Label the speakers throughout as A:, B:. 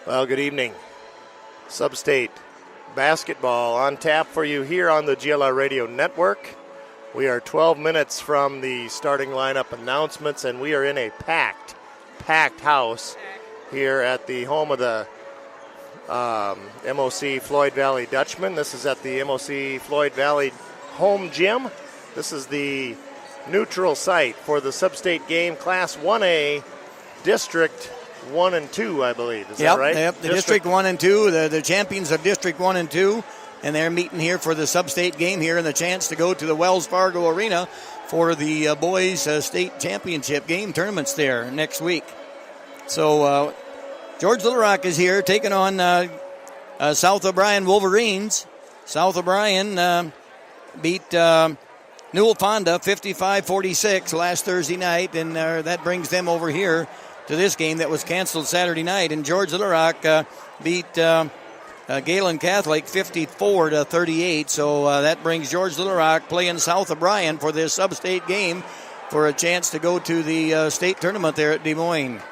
A: Well, good evening. Substate basketball on tap for you here on the GLR Radio Network. We are 12 minutes from the starting lineup announcements, and we are in a packed house here at the home of the MOC Floyd Valley Dutchman. This is at the MOC Floyd Valley home gym. This is the neutral site for the Substate game, Class 1A, District 1 and 2, I believe. Is that right?
B: Yep, the District 1 and 2, the champions of District 1 and 2, and they're meeting here for the Substate game here and the chance to go to the Wells Fargo Arena for the boys' state championship game tournaments there next week. So George Little Rock is here taking on South O'Brien Wolverines. South O'Brien beat Newell Fonda 55-46 last Thursday night, and that brings them over here to this game that was canceled Saturday night. And George Little Rock beat Galen Catholic 54-38. So that brings George Little Rock playing South O'Brien for this sub-state game for a chance to go to the state tournament there at Des Moines.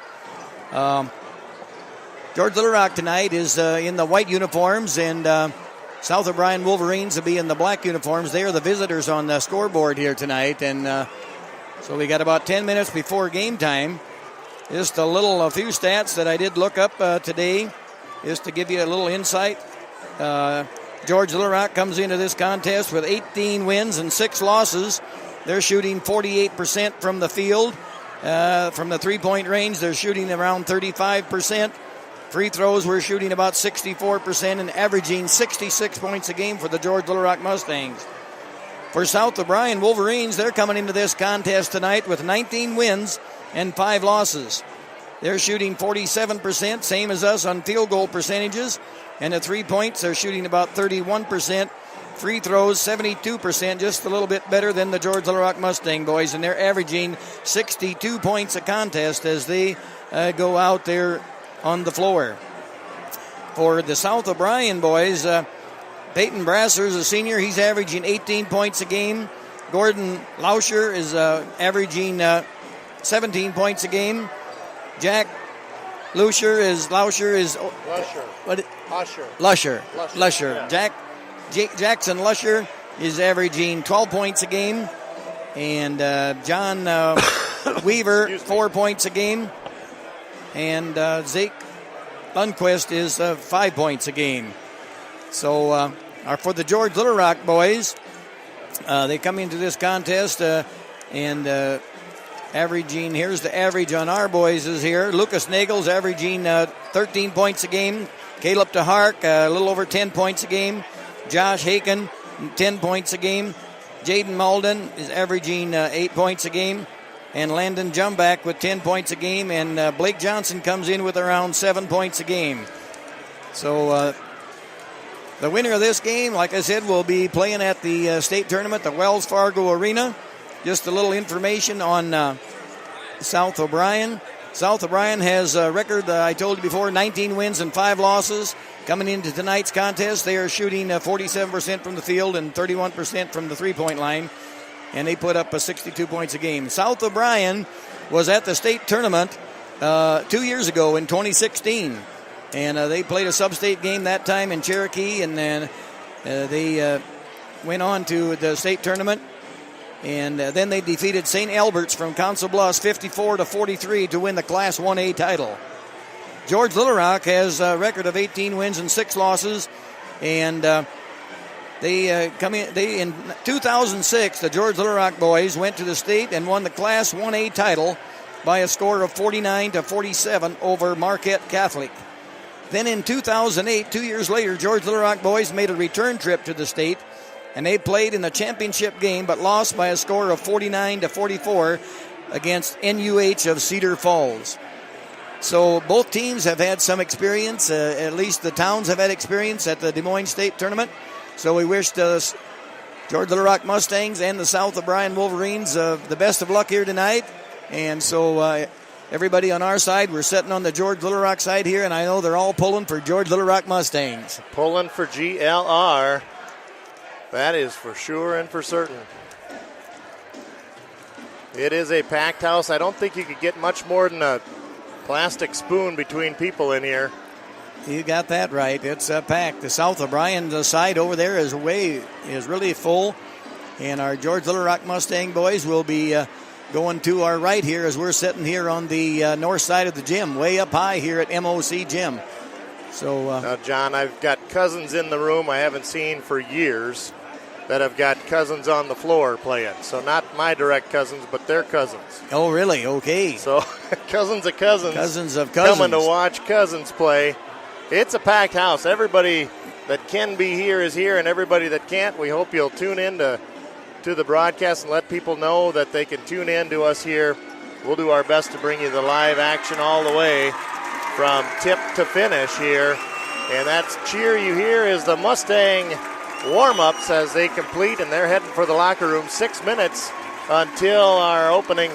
B: George Little Rock tonight is in the white uniforms, and South O'Brien Wolverines will be in the black uniforms. They are the visitors on the scoreboard here tonight. And so we got about 10 minutes before game time. Just a few stats that I did look up today, just to give you a little insight. George Little Rock comes into this contest with 18 wins and 6 losses. They're shooting 48% from the field. From the three-point range, they're shooting around 35%. Free throws, we're shooting about 64% and averaging 66 points a game for the George Little Rock Mustangs. For South O'Brien Wolverines, they're coming into this contest tonight with 19 wins and 5 losses. They're shooting 47%, same as us on field goal percentages. And at 3 points, they're shooting about 31%. Free throws, 72%, just a little bit better than the George Little Rock Mustang boys. And they're averaging 62 points a contest as they go out there on the floor. For the South O'Brien boys, Peyton Brasser's a senior. He's averaging 18 points a game. Gordon Lauscher is averaging 17 points a game. Jack Lusher is Lusher. Yeah. Jackson Lusher is averaging 12 points a game, and John Weaver 4 points a game, and Zeke Lundquist is 5 points a game. So for the George Little Rock boys, they come into this contest and averaging, here's the average on our boys is here. Lucas Nagel's averaging 13 points a game. Caleb DeHark, a little over 10 points a game. Josh Haken, 10 points a game. Jaden Malden is averaging 8 points a game. And Landon Jumback with 10 points a game. And Blake Johnson comes in with around 7 points a game. So the winner of this game, like I said, will be playing at the state tournament, the Wells Fargo Arena. Just a little information on South O'Brien. South O'Brien has a record, I told you before, 19 wins and 5 losses. Coming into tonight's contest, they are shooting 47% from the field and 31% from the three-point line, and they put up 62 points a game. South O'Brien was at the state tournament 2 years ago in 2016, and they played a sub-state game that time in Cherokee, and then they went on to the state tournament. And then they defeated St. Albert's from Council Bluffs 54-43 to win the Class 1A title. George Little Rock has a record of 18 wins and 6 losses. And in 2006, the George Little Rock boys went to the state and won the Class 1A title by a score of 49-47 over Marquette Catholic. Then in 2008, 2 years later, George Little Rock boys made a return trip to the state, and they played in the championship game but lost by a score of 49-44 against NUH of Cedar Falls. So both teams have had some experience, at least the towns have had experience at the Des Moines State Tournament. So we wish the George Little Rock Mustangs and the South O'Brien Wolverines the best of luck here tonight. And so everybody on our side, we're sitting on the George Little Rock side here, and I know they're all pulling for George Little Rock Mustangs.
A: Pulling for GLR. That is for sure and for certain. It is a packed house. I don't think you could get much more than a plastic spoon between people in here.
B: You got that right. It's packed. The South O'Brien side over there is really full. And our George Little Rock Mustang boys will be going to our right here as we're sitting here on the north side of the gym, way up high here at MOC Gym. So
A: now, John, I've got cousins in the room I haven't seen for years that have got cousins on the floor playing. So not my direct cousins, but their cousins.
B: Oh, really? Okay.
A: So cousins of cousins.
B: Cousins of cousins.
A: Coming to watch cousins play. It's a packed house. Everybody that can be here is here, and everybody that can't, we hope you'll tune in to the broadcast and let people know that they can tune in to us here. We'll do our best to bring you the live action all the way from tip to finish here. And that cheer you hear is the Mustang Warm-Ups as they complete, and they're heading for the locker room. 6 minutes until our opening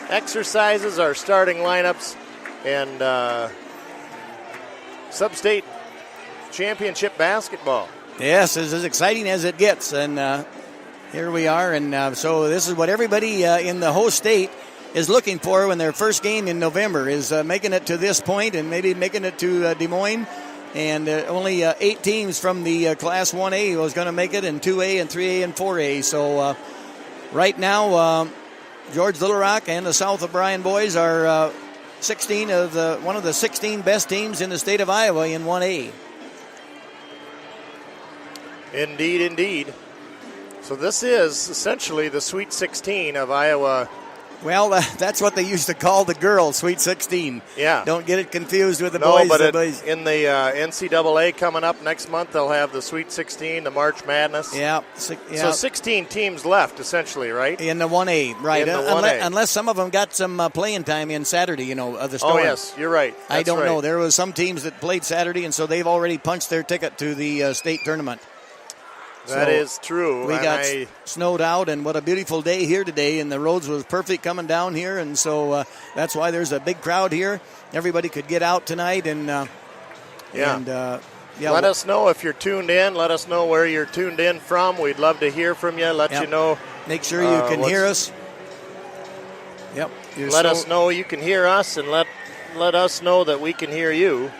A: exercises, our starting lineups, and Substate Championship basketball.
B: Yes, it's as exciting as it gets, and here we are. And so this is what everybody in the host state is looking for when their first game in November is making it to this point and maybe making it to Des Moines. And only 8 teams from the Class 1A was going to make it, and 2A and 3A and 4A. So right now, George Little Rock and the South O'Brien boys are 16 of one of the 16 best teams in the state of Iowa in 1A.
A: Indeed, indeed. So this is essentially the Sweet 16 of Iowa.
B: Well, that's what they used to call the girls, Sweet 16.
A: Yeah.
B: Don't get it confused with the boys.
A: No, but in the NCAA coming up next month, they'll have the Sweet 16, the March Madness.
B: Yeah.
A: So 16 teams left, essentially, right?
B: In the 1A, right.
A: In the 1A.
B: Unless some of them got some playing time in Saturday, of the Storm.
A: Oh, yes, you're right.
B: I don't know. There was some teams that played Saturday, and so they've already punched their ticket to the state tournament.
A: That is true.
B: We got snowed out, and what a beautiful day here today, and the roads was perfect coming down here, and so that's why there's a big crowd here. Everybody could get out tonight, and
A: let us know if you're tuned in. Let us know where you're tuned in from. We'd love to hear from you. Let you know.
B: Make sure you can hear us. Yep.
A: Let us know you can hear us, and let us know that we can hear you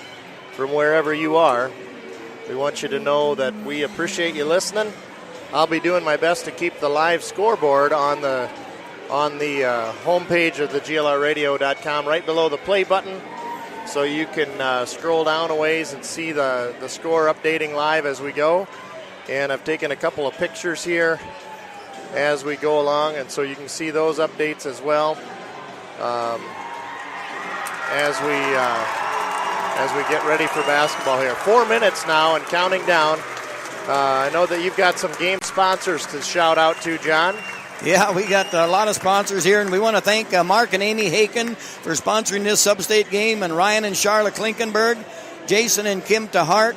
A: from wherever you are. We want you to know that we appreciate you listening. I'll be doing my best to keep the live scoreboard on the homepage of the GLRradio.com right below the play button, so you can scroll down a ways and see the score updating live as we go. And I've taken a couple of pictures here as we go along, and so you can see those updates as well as we get ready for basketball here. 4 minutes now and counting down. I know that you've got some game sponsors to shout out to, John.
B: Yeah, we got a lot of sponsors here, and we want to thank Mark and Amy Haken for sponsoring this Substate game, and Ryan and Charlotte Klinkenberg, Jason and Kim Tahart,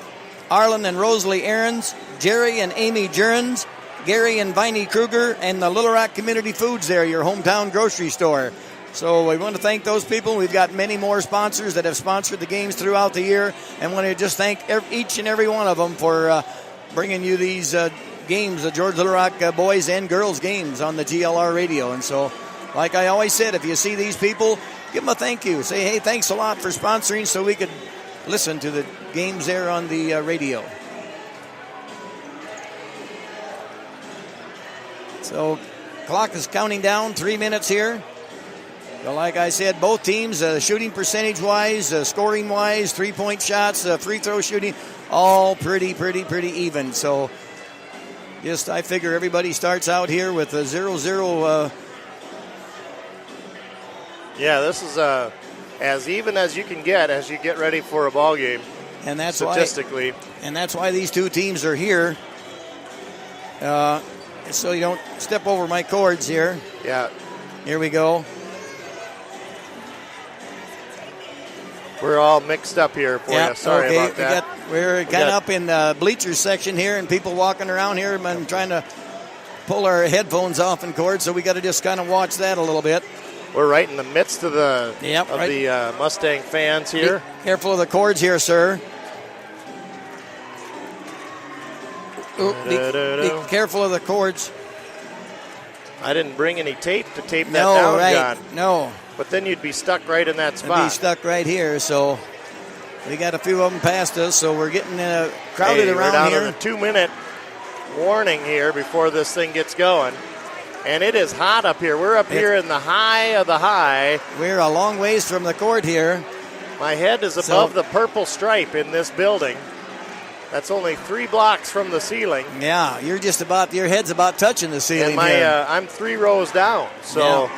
B: Arlen and Rosalie Ahrens, Jerry and Amy Jurens, Gary and Viney Kruger, and the Little Rock Community Foods there, your hometown grocery store. So we want to thank those people. We've got many more sponsors that have sponsored the games throughout the year, and want to just thank each and every one of them for bringing you these games, the George Little Rock boys and girls games on the GLR radio. And so, like I always said, if you see these people, give them a thank you. Say, hey, thanks a lot for sponsoring so we could listen to the games there on the radio. So, clock is counting down, 3 minutes here. Well, like I said, both teams, shooting percentage-wise, scoring-wise, three-point shots, free throw shooting, all pretty even. So, I figure everybody starts out here with a 0-0.
A: Yeah, this is as even as you can get as you get ready for a ball game.
B: And that's
A: statistically.
B: And that's why these two teams are here. So you don't step over my cords here.
A: Yeah.
B: Here we go.
A: We're all mixed up here for you. Sorry about that.
B: We're kind of up in the bleachers section here, and people walking around here and trying to pull our headphones off and cords, so we got to just kind of watch that a little bit.
A: We're right in the midst of the Mustang fans here.
B: Be careful of the cords here, sir. Be careful of the cords.
A: I didn't bring any tape to tape that down, John.
B: No.
A: But then you'd be stuck right in that spot.
B: I'd be stuck right here, so. We got a few of them past us, so we're getting crowded around
A: we're down
B: here.
A: to the 2-minute warning here before this thing gets going. And it is hot up here. We're up here in the high of the high.
B: We're a long ways from the court here.
A: My head is above the purple stripe in this building. That's only 3 blocks from the ceiling.
B: Yeah, your head's about touching the ceiling.
A: And I'm 3 rows down. So,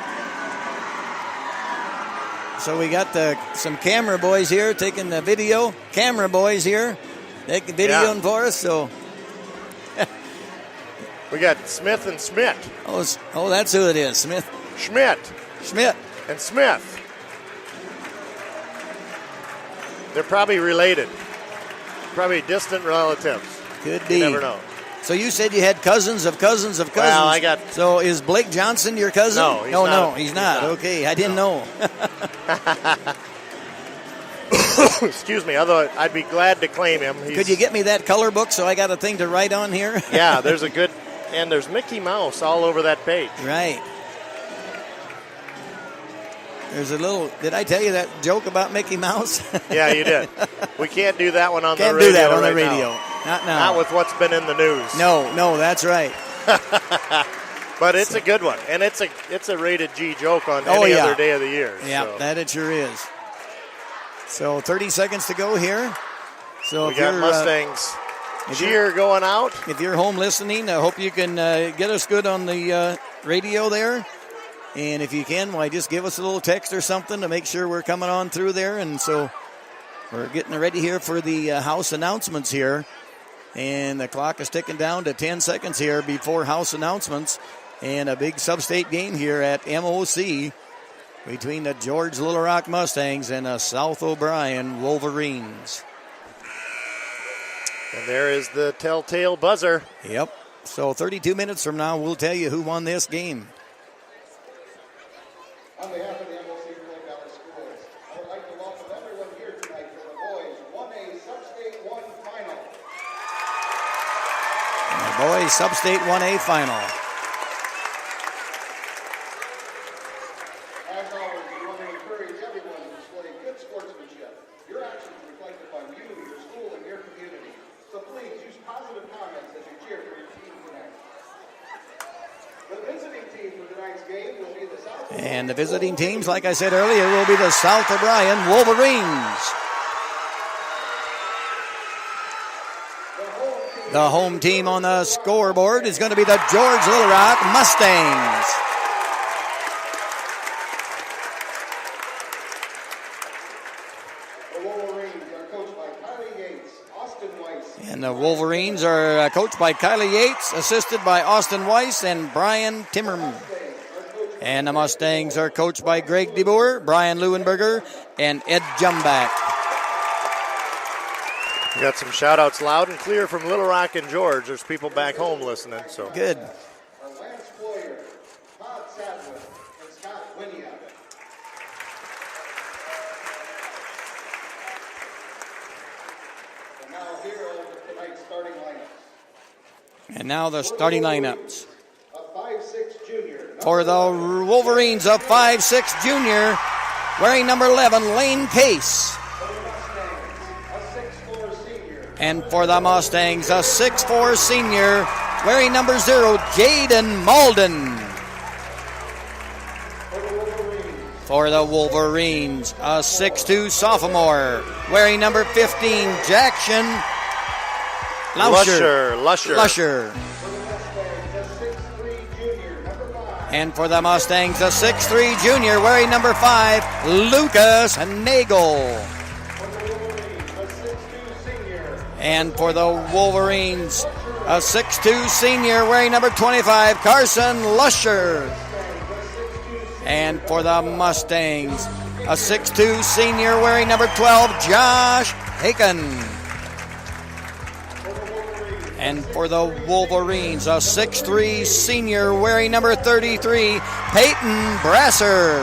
B: so we got some camera boys here taking the video. Camera boys here taking videoing for us. So
A: we got Smith and Schmidt.
B: Oh, that's who it is. Schmidt
A: and Smith. They're probably related. Probably distant relatives.
B: Could be.
A: You never know.
B: So you said you had cousins of cousins of cousins.
A: Well, I got.
B: So is Blake Johnson your cousin?
A: No,
B: he's not. Okay, I didn't know.
A: Excuse me. Although I'd be glad to claim him.
B: Could you get me that color book so I got a thing to write on here?
A: Yeah, there's Mickey Mouse all over that page.
B: Right. There's a little. Did I tell you that joke about Mickey Mouse?
A: Yeah, you did. We can't do that one on the radio.
B: Can't do that on the
A: right
B: radio.
A: Now.
B: Not now.
A: Not with what's been in the news.
B: No, that's right.
A: But it's a good one, and it's a rated G joke on any other day of the year.
B: Yeah,
A: so.
B: That it sure is. So 30 seconds to go here. So
A: we got Mustangs cheer going out.
B: If you're home listening, I hope you can get us good on the radio there. And if you can, just give us a little text or something to make sure we're coming on through there. And so we're getting ready here for the house announcements here. And the clock is ticking down to 10 seconds here before house announcements. And a big Substate game here at MOC between the George Little Rock Mustangs and the South O'Brien Wolverines.
A: And there is the telltale buzzer.
B: Yep. So 32 minutes from now, we'll tell you who won this game.
C: On behalf of the MOC Plain Valley Schools, I would like to welcome everyone here tonight for the boys 1A Substate 1 final.
B: The boys Substate 1A final.
C: As always, we want to encourage everyone to display good sportsmanship. Your actions reflect upon you, your school, and your community. So please use positive comments as you cheer for your team tonight. The visiting team for tonight's game will be the South.
B: And the visiting teams, like I said earlier, will be the South O'Brien Wolverines. The home team on the scoreboard is going to be the George Little Rock Mustangs.
C: The Wolverines are coached by Kylie Yates, Austin Weiss.
B: And the Wolverines are coached by Kylie Yates, assisted by Austin Weiss and Brian Timmerman. And the Mustangs are coached by Greg DeBoer, Brian Leuenberger, and Ed Jumback.
A: We got some shout-outs loud and clear from Little Rock and George. There's people back home listening. So
B: good.
C: Lance Floyer, Todd Sadler, and Scott Winiak. And now here are tonight's starting lineups.
B: And now the starting lineups.
C: A 5'6" junior.
B: For the Wolverines, a 5'6" junior, wearing number 11, Lane Case. And for the Mustangs, a 6'4" senior, wearing number 0, Jaden Malden. For the Wolverines, a 6'2" sophomore, wearing number 15, Jackson Lusher. And for the Mustangs, a 6'3" junior, wearing number 5, Lucas Nagel. And for the Wolverines, a 6'2" senior, wearing number 25, Carson Lusher. And for the Mustangs, a 6'2" senior, wearing number 12, Josh Haken. And for the Wolverines, a 6'3" senior, wearing number 33, Peyton Brasser.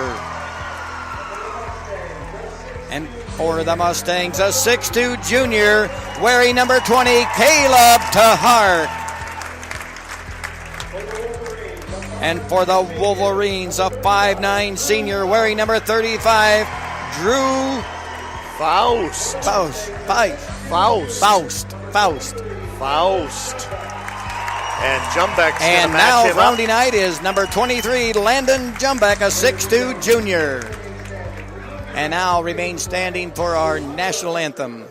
B: And for the Mustangs, a 6'2" junior, wearing number 20, Caleb Tahart. And for the Wolverines, a 5'9" senior, wearing number 35, Drew
A: Faust. And Jumbeck's
B: And
A: gonna
B: now
A: match him
B: Friday
A: up.
B: night is number 23, Landon Jumbeck, a 6'2 junior. And now remains standing for our national anthem.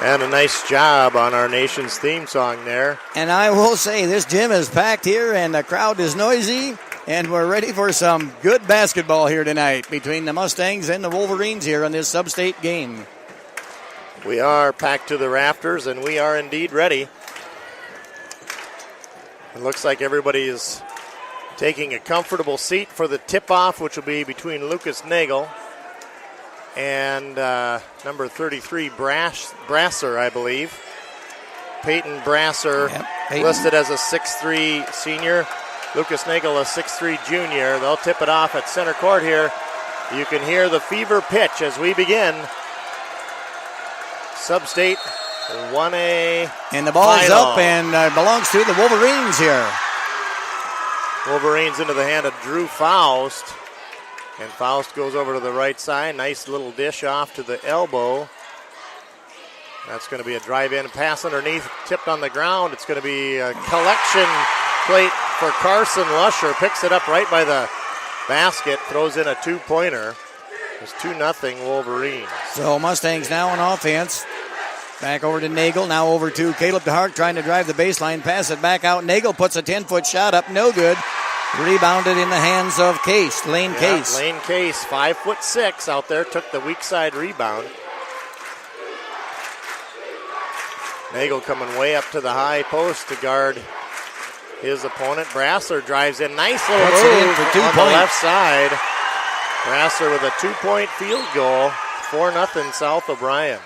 A: And a nice job on our nation's theme song there.
B: And I will say this gym is packed here and the crowd is noisy. And we're ready for some good basketball here tonight between the Mustangs and the Wolverines here on this Substate game.
A: We are packed to the rafters, and we are indeed ready. It looks like everybody is taking a comfortable seat for the tip-off, which will be between Lucas Nagel and number 33, Brasser, I believe. Peyton Brasser, listed as a 6'3 senior. Lucas Nagel, a 6'3 junior. They'll tip it off at center court here. You can hear the fever pitch as we begin. Substate 1A.
B: And the ball's
A: final.
B: up and belongs to the Wolverines here.
A: Wolverines into the hand of Drew Faust. And Faust goes over to the right side. Nice little dish off to the elbow. That's going to be a drive-in pass underneath, tipped on the ground. It's going to be a collection plate for Carson Lusher. Picks it up right by the basket, throws in a two-pointer. It's 2-0 Wolverines.
B: So Mustangs now on offense. Back over to Nagel, now over to Caleb DeHart trying to drive the baseline, pass it back out. Nagel puts a 10-foot shot up, no good. Rebounded in the hands of Case, Lane Case.
A: Lane Case, 5'6" out there, took the weak side rebound. Nagel coming way up to the high post to guard his opponent. Brasser drives in. Nice little
B: Puts
A: move
B: it in for 2
A: on
B: points.
A: The left side. Brasser with a 2-point field goal. 4-0 South O'Brien.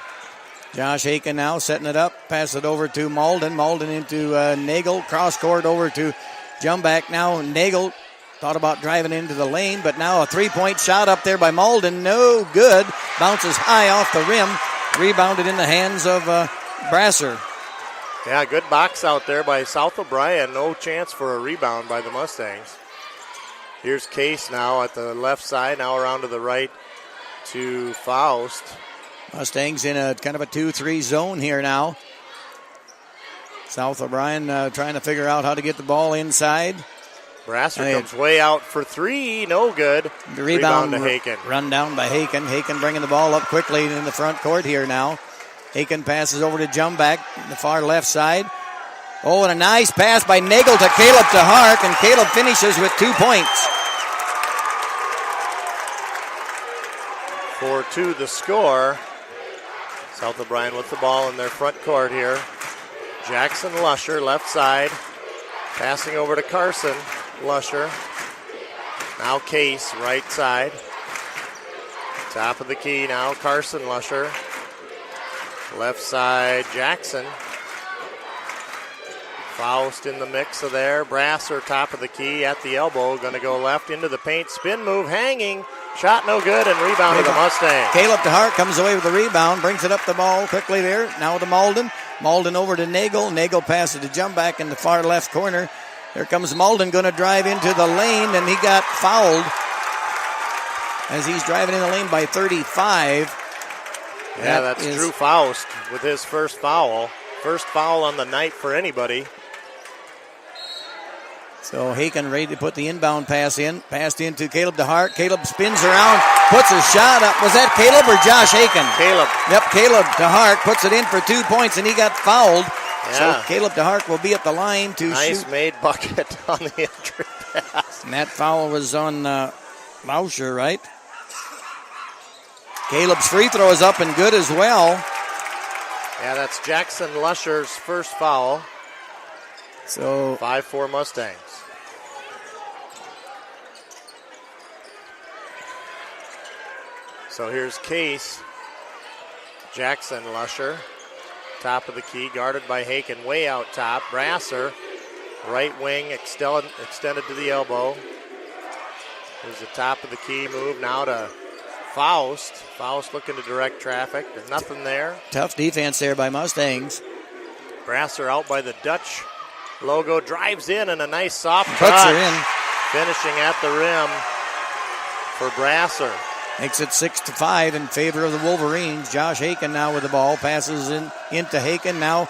B: Josh Aiken now setting it up. Pass it over to Malden. Malden into Nagel. Cross court over to Jumbeck. Now Nagel thought about driving into the lane, but now a 3-point shot up there by Malden. No good. Bounces high off the rim. Rebounded in the hands of Brasser.
A: Yeah, good box out there by South O'Brien. No chance for a rebound by the Mustangs. Here's Case now at the left side. Now around to the right to Faust.
B: Mustangs in a kind of a 2-3 zone here now. South O'Brien trying to figure out how to get the ball inside.
A: Brasser comes way out for three. No good.
B: The rebound
A: to Haken.
B: Run down by Haken. Haken bringing the ball up quickly in the front court here now. Haken passes over to Jumbeck, the far left side. Oh, and a nice pass by Nagel to Caleb DeHart, and Caleb finishes with 2 points.
A: 4-2 the score. South O'Brien with the ball in their front court here. Jackson Lusher, left side. Passing over to Carson Lusher. Now Case, right side. Top of the key now, Carson Lusher. Left side, Jackson. Faust in the mix of there. Brasser, top of the key at the elbow. Going to go left into the paint. Spin move, hanging. Shot no good, and rebound to the Mustangs.
B: Caleb DeHart comes away with the rebound, brings it up the ball quickly there. Now to Malden. Malden over to Nagel. Nagel passes to jump back in the far left corner. Here comes Malden, going to drive into the lane, and he got fouled as he's driving in the lane by 35.
A: Yeah, that's Drew Faust with his first foul. First foul on the night for anybody.
B: So Haken ready to put the inbound pass in. Passed into Caleb DeHart. Caleb spins around, puts a shot up. Was that Caleb or Josh Haken?
A: Caleb.
B: Yep, Caleb DeHart puts it in for 2 points, and he got fouled.
A: Yeah.
B: So Caleb DeHart will be at the line to shoot.
A: Nice made bucket on the entry pass.
B: And that foul was on Lauscher, right? Caleb's free throw is up and good as well.
A: Yeah, that's Jackson Lusher's first foul.
B: So
A: 5-4 Mustangs. So here's Case. Jackson Lusher. Top of the key, guarded by Haken, way out top. Brasser, right wing, extended to the elbow. Here's the top of the key move now to Faust. Faust looking to direct traffic. There's nothing there.
B: Tough defense there by Mustangs.
A: Brasser out by the Dutch logo, drives in, and a nice soft
B: Puts
A: touch.
B: her in.
A: Finishing at the rim for Brasser.
B: Makes it 6-5 in favor of the Wolverines. Josh Haken now with the ball. Passes into Haken. Now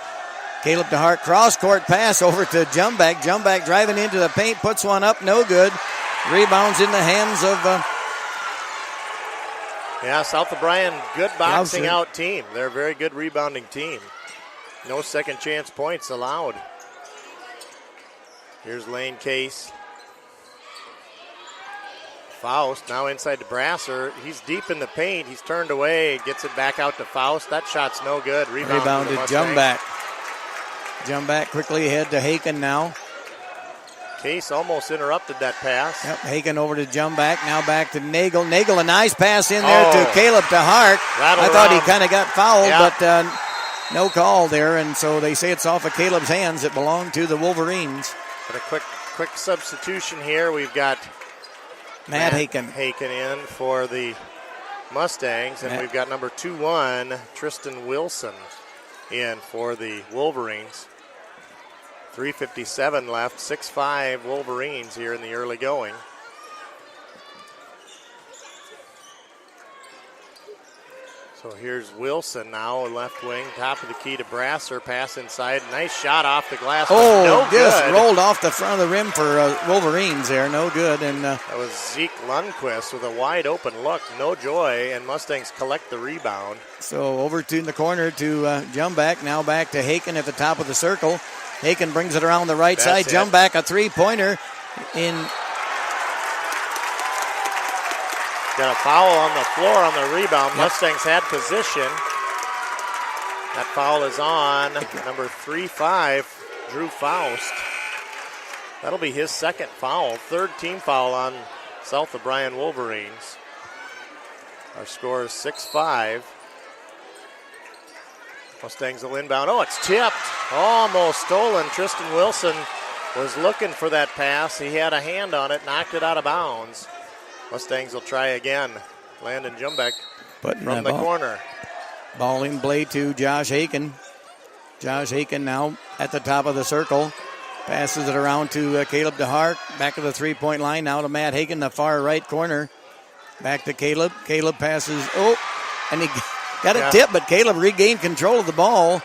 B: Caleb DeHart cross-court pass over to Jumback. Jumback driving into the paint. Puts one up. No good. Rebounds in the hands of...
A: South O'Brien, good boxing
B: Lauscher.
A: out team. They're a very good rebounding team. No second chance points allowed. Here's Lane Case. Faust now inside to Brasser. He's deep in the paint. He's turned away. Gets it back out to Faust. That shot's no good.
B: Rebound to Jumback. Jumback quickly ahead to Haken now.
A: Case almost interrupted that pass.
B: Yep, Haken over to Jumback. Now back to Nagel. Nagel, a nice pass in there to Caleb DeHart. I thought he kind of got fouled, but no call there. And so they say it's off of Caleb's hands. It belonged to the Wolverines.
A: But a quick substitution here. We've got
B: Matt Haken
A: in for the Mustangs, and we've got number 2-1, Tristan Wilson, in for the Wolverines. 3:57 left, 6-5 Wolverines here in the early going. So here's Wilson now, left wing, top of the key to Brasser, pass inside. Nice shot off the glass. No
B: just
A: good.
B: rolled off the front of the rim for Wolverines there. No good. And
A: that was Zeke Lundquist with a wide open look. No joy, and Mustangs collect the rebound.
B: So over to in the corner to Jumback. Now back to Haken at the top of the circle. Haken brings it around the right side. Jumback, a three-pointer in.
A: Got a foul on the floor on the rebound. Mustangs had position. That foul is on number 3-5, Drew Faust. That'll be his second foul. Third team foul on South O'Brien Wolverines. Our score is 6-5. Mustangs will inbound. Oh, it's tipped. Almost stolen. Tristan Wilson was looking for that pass. He had a hand on it, knocked it out of bounds. Mustangs will try again. Landon Jumbeck from the corner.
B: Ball in play to Josh Haken. Josh Haken now at the top of the circle. Passes it around to Caleb DeHart. Back of the three-point line. Now to Matt Haken, the far right corner. Back to Caleb. Caleb passes. Oh, and he got a tip, but Caleb regained control of the ball.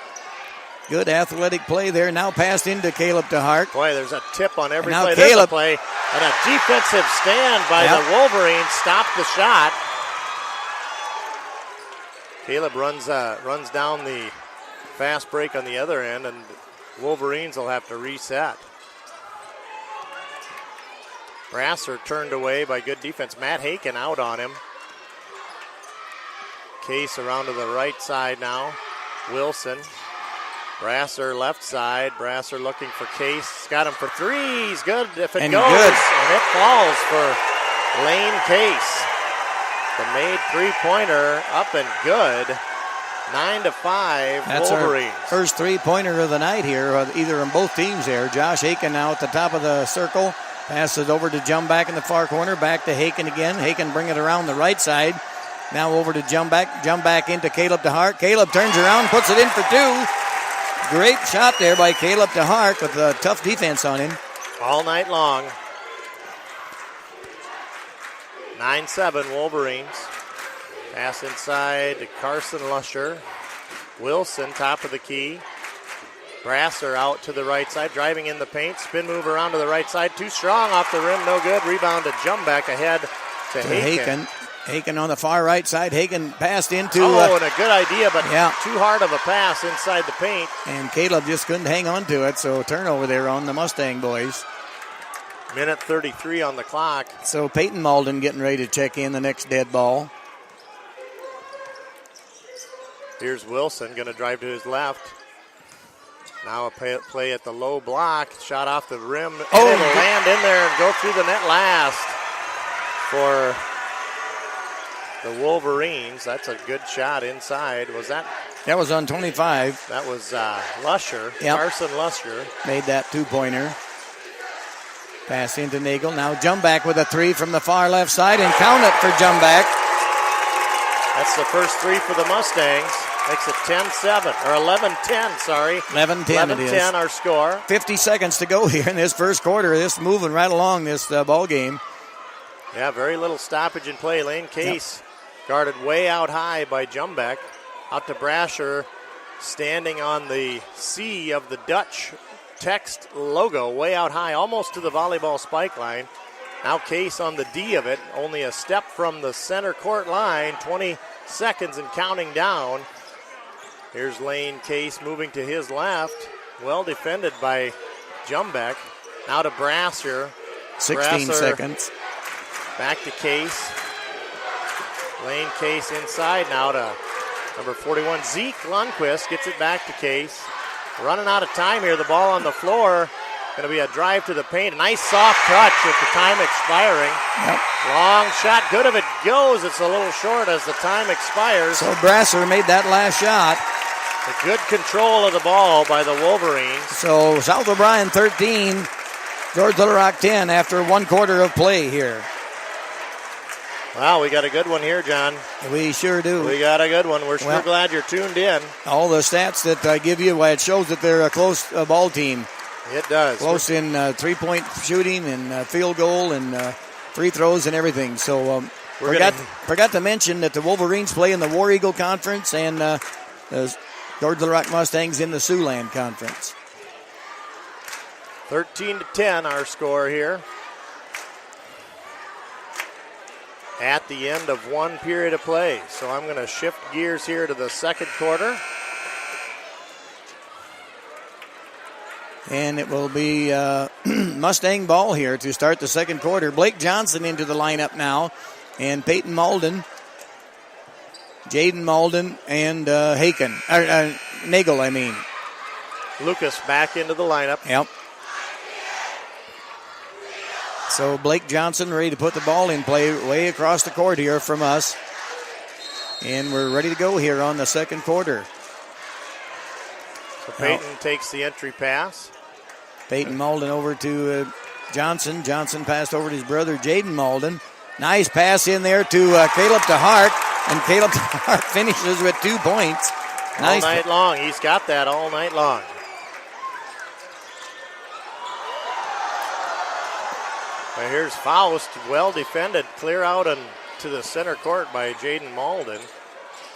B: Good athletic play there. Now passed into Caleb DeHart.
A: Boy, there's a tip on every play.
B: Caleb,
A: there's a play. And a defensive stand by the Wolverines stopped the shot. Caleb runs down the fast break on the other end, and Wolverines will have to reset. Brasser turned away by good defense. Matt Haken out on him. Case around to the right side now. Wilson. Brasser left side. Brasser looking for Case. Got him for three. He's good if it goes.
B: Good.
A: And it falls for Lane Case. The made three-pointer up and good. 9-5
B: That's
A: Wolverines.
B: Our first three-pointer of the night here, either on both teams there. Josh Haken now at the top of the circle. Passes over to Jumback in the far corner. Back to Haken again. Haken bring it around the right side. Now over to Jumback. Jumback into Caleb DeHart. Caleb turns around, puts it in for two. Great shot there by Caleb DeHart with a tough defense on him.
A: All night long. 9-7 Wolverines. Pass inside to Carson Lusher. Wilson, top of the key. Brasser out to the right side, driving in the paint. Spin move around to the right side. Too strong off the rim, no good. Rebound to Jumback ahead to Haken.
B: Haken on the far right side. Haken passed into...
A: and a good idea, but too hard of a pass inside the paint.
B: And Caleb just couldn't hang on to it, so turnover there on the Mustang boys.
A: Minute 33 on the clock.
B: So Peyton Malden getting ready to check in the next dead ball.
A: Here's Wilson, going to drive to his left. Now a play at the low block. Shot off the rim. And it'll land in there and go through the net last for the Wolverines. That's a good shot inside. Was that?
B: That was on 25.
A: That was Lusher.
B: Yep.
A: Carson Lusher.
B: Made that two-pointer. Pass into Nagel. Now Jumback with a three from the far left side, and count it for Jumback.
A: That's the first three for the Mustangs. Makes it 10-7, or 11-10, sorry.
B: 11-10 it is.
A: 11-10 our score.
B: 50 seconds to go here in this first quarter. This moving right along this ball game.
A: Yeah, very little stoppage in play. Lane Case guarded way out high by Jumback. Out to Brasher, standing on the C of the Dutch text logo, way out high, almost to the volleyball spike line. Now Case on the D of it, only a step from the center court line, 20 seconds and counting down. Here's Lane Case moving to his left, well defended by Jumback. Now to Brasser.
B: 16 seconds.
A: Back to Case. Lane Case inside now to number 41, Zeke Lundquist gets it back to Case. Running out of time here, the ball on the floor. Going to be a drive to the paint. A nice soft touch with the time expiring.
B: Yep.
A: Long shot, good if it goes. It's a little short as the time expires.
B: So Brasser made that last shot.
A: A good control of the ball by the Wolverines.
B: So South O'Brien 13, George Little Rock 10 after one quarter of play here.
A: Wow, we got a good one here, John.
B: We sure do.
A: We got a good one. We're sure glad you're tuned in.
B: All the stats that I give you, it shows that they're a close ball team.
A: It does.
B: Close in three-point shooting and field goal and free throws and everything. So forgot to mention that the Wolverines play in the War Eagle Conference and the George Little Rock Mustangs in the Siouxland Conference.
A: 13-10 our score here. At the end of one period of play. So I'm going to shift gears here to the second quarter.
B: And it will be Mustang ball here to start the second quarter. Blake Johnson into the lineup now. And Peyton Malden, Jaden Malden, and Nagel, I mean.
A: Lucas back into the lineup.
B: Yep. So Blake Johnson ready to put the ball in play way across the court here from us. And we're ready to go here on the second quarter.
A: So Peyton takes the entry pass.
B: Peyton Malden over to Johnson. Johnson passed over to his brother Jaden Malden. Nice pass in there to Caleb DeHart. And Caleb DeHart finishes with 2 points.
A: Nice. All night long. He's got that all night long. Well, here's Faust, well defended, clear out and to the center court by Jaden Malden.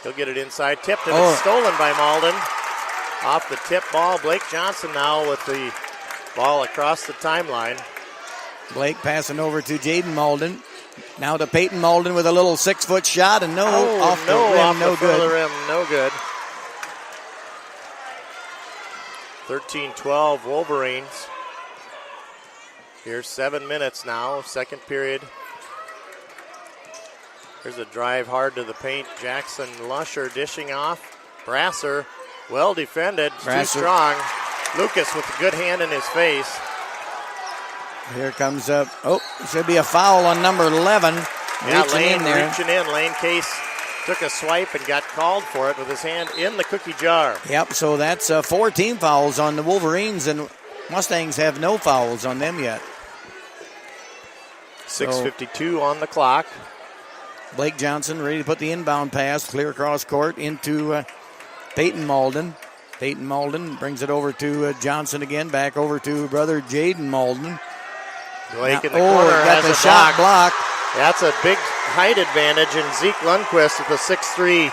A: He'll get it inside, tipped, and it's stolen by Malden. Off the tip ball, Blake Johnson now with the ball across the timeline.
B: Blake passing over to Jaden Malden. Now to Peyton Malden with a little 6-foot shot, and off the rim, no good.
A: No good. 13-12 Wolverines. Here's 7 minutes now, second period. Here's a drive hard to the paint. Jackson Lusher dishing off. Brasser, well defended, too strong. Lucas with a good hand in his face.
B: Here comes up. Should be a foul on number 11.
A: Lane reaching in. Lane Case took a swipe and got called for it with his hand in the cookie jar.
B: Yep, so that's 4 team fouls on the Wolverines, and Mustangs have no fouls on them yet.
A: 6:52 on the clock.
B: Blake Johnson ready to put the inbound pass clear across court into Peyton Malden. Peyton Malden brings it over to Johnson again, back over to brother Jaden Malden.
A: Blake in the corner
B: got
A: has
B: the
A: a
B: shot block.
A: That's a big height advantage, and Zeke Lundquist with the 6'3"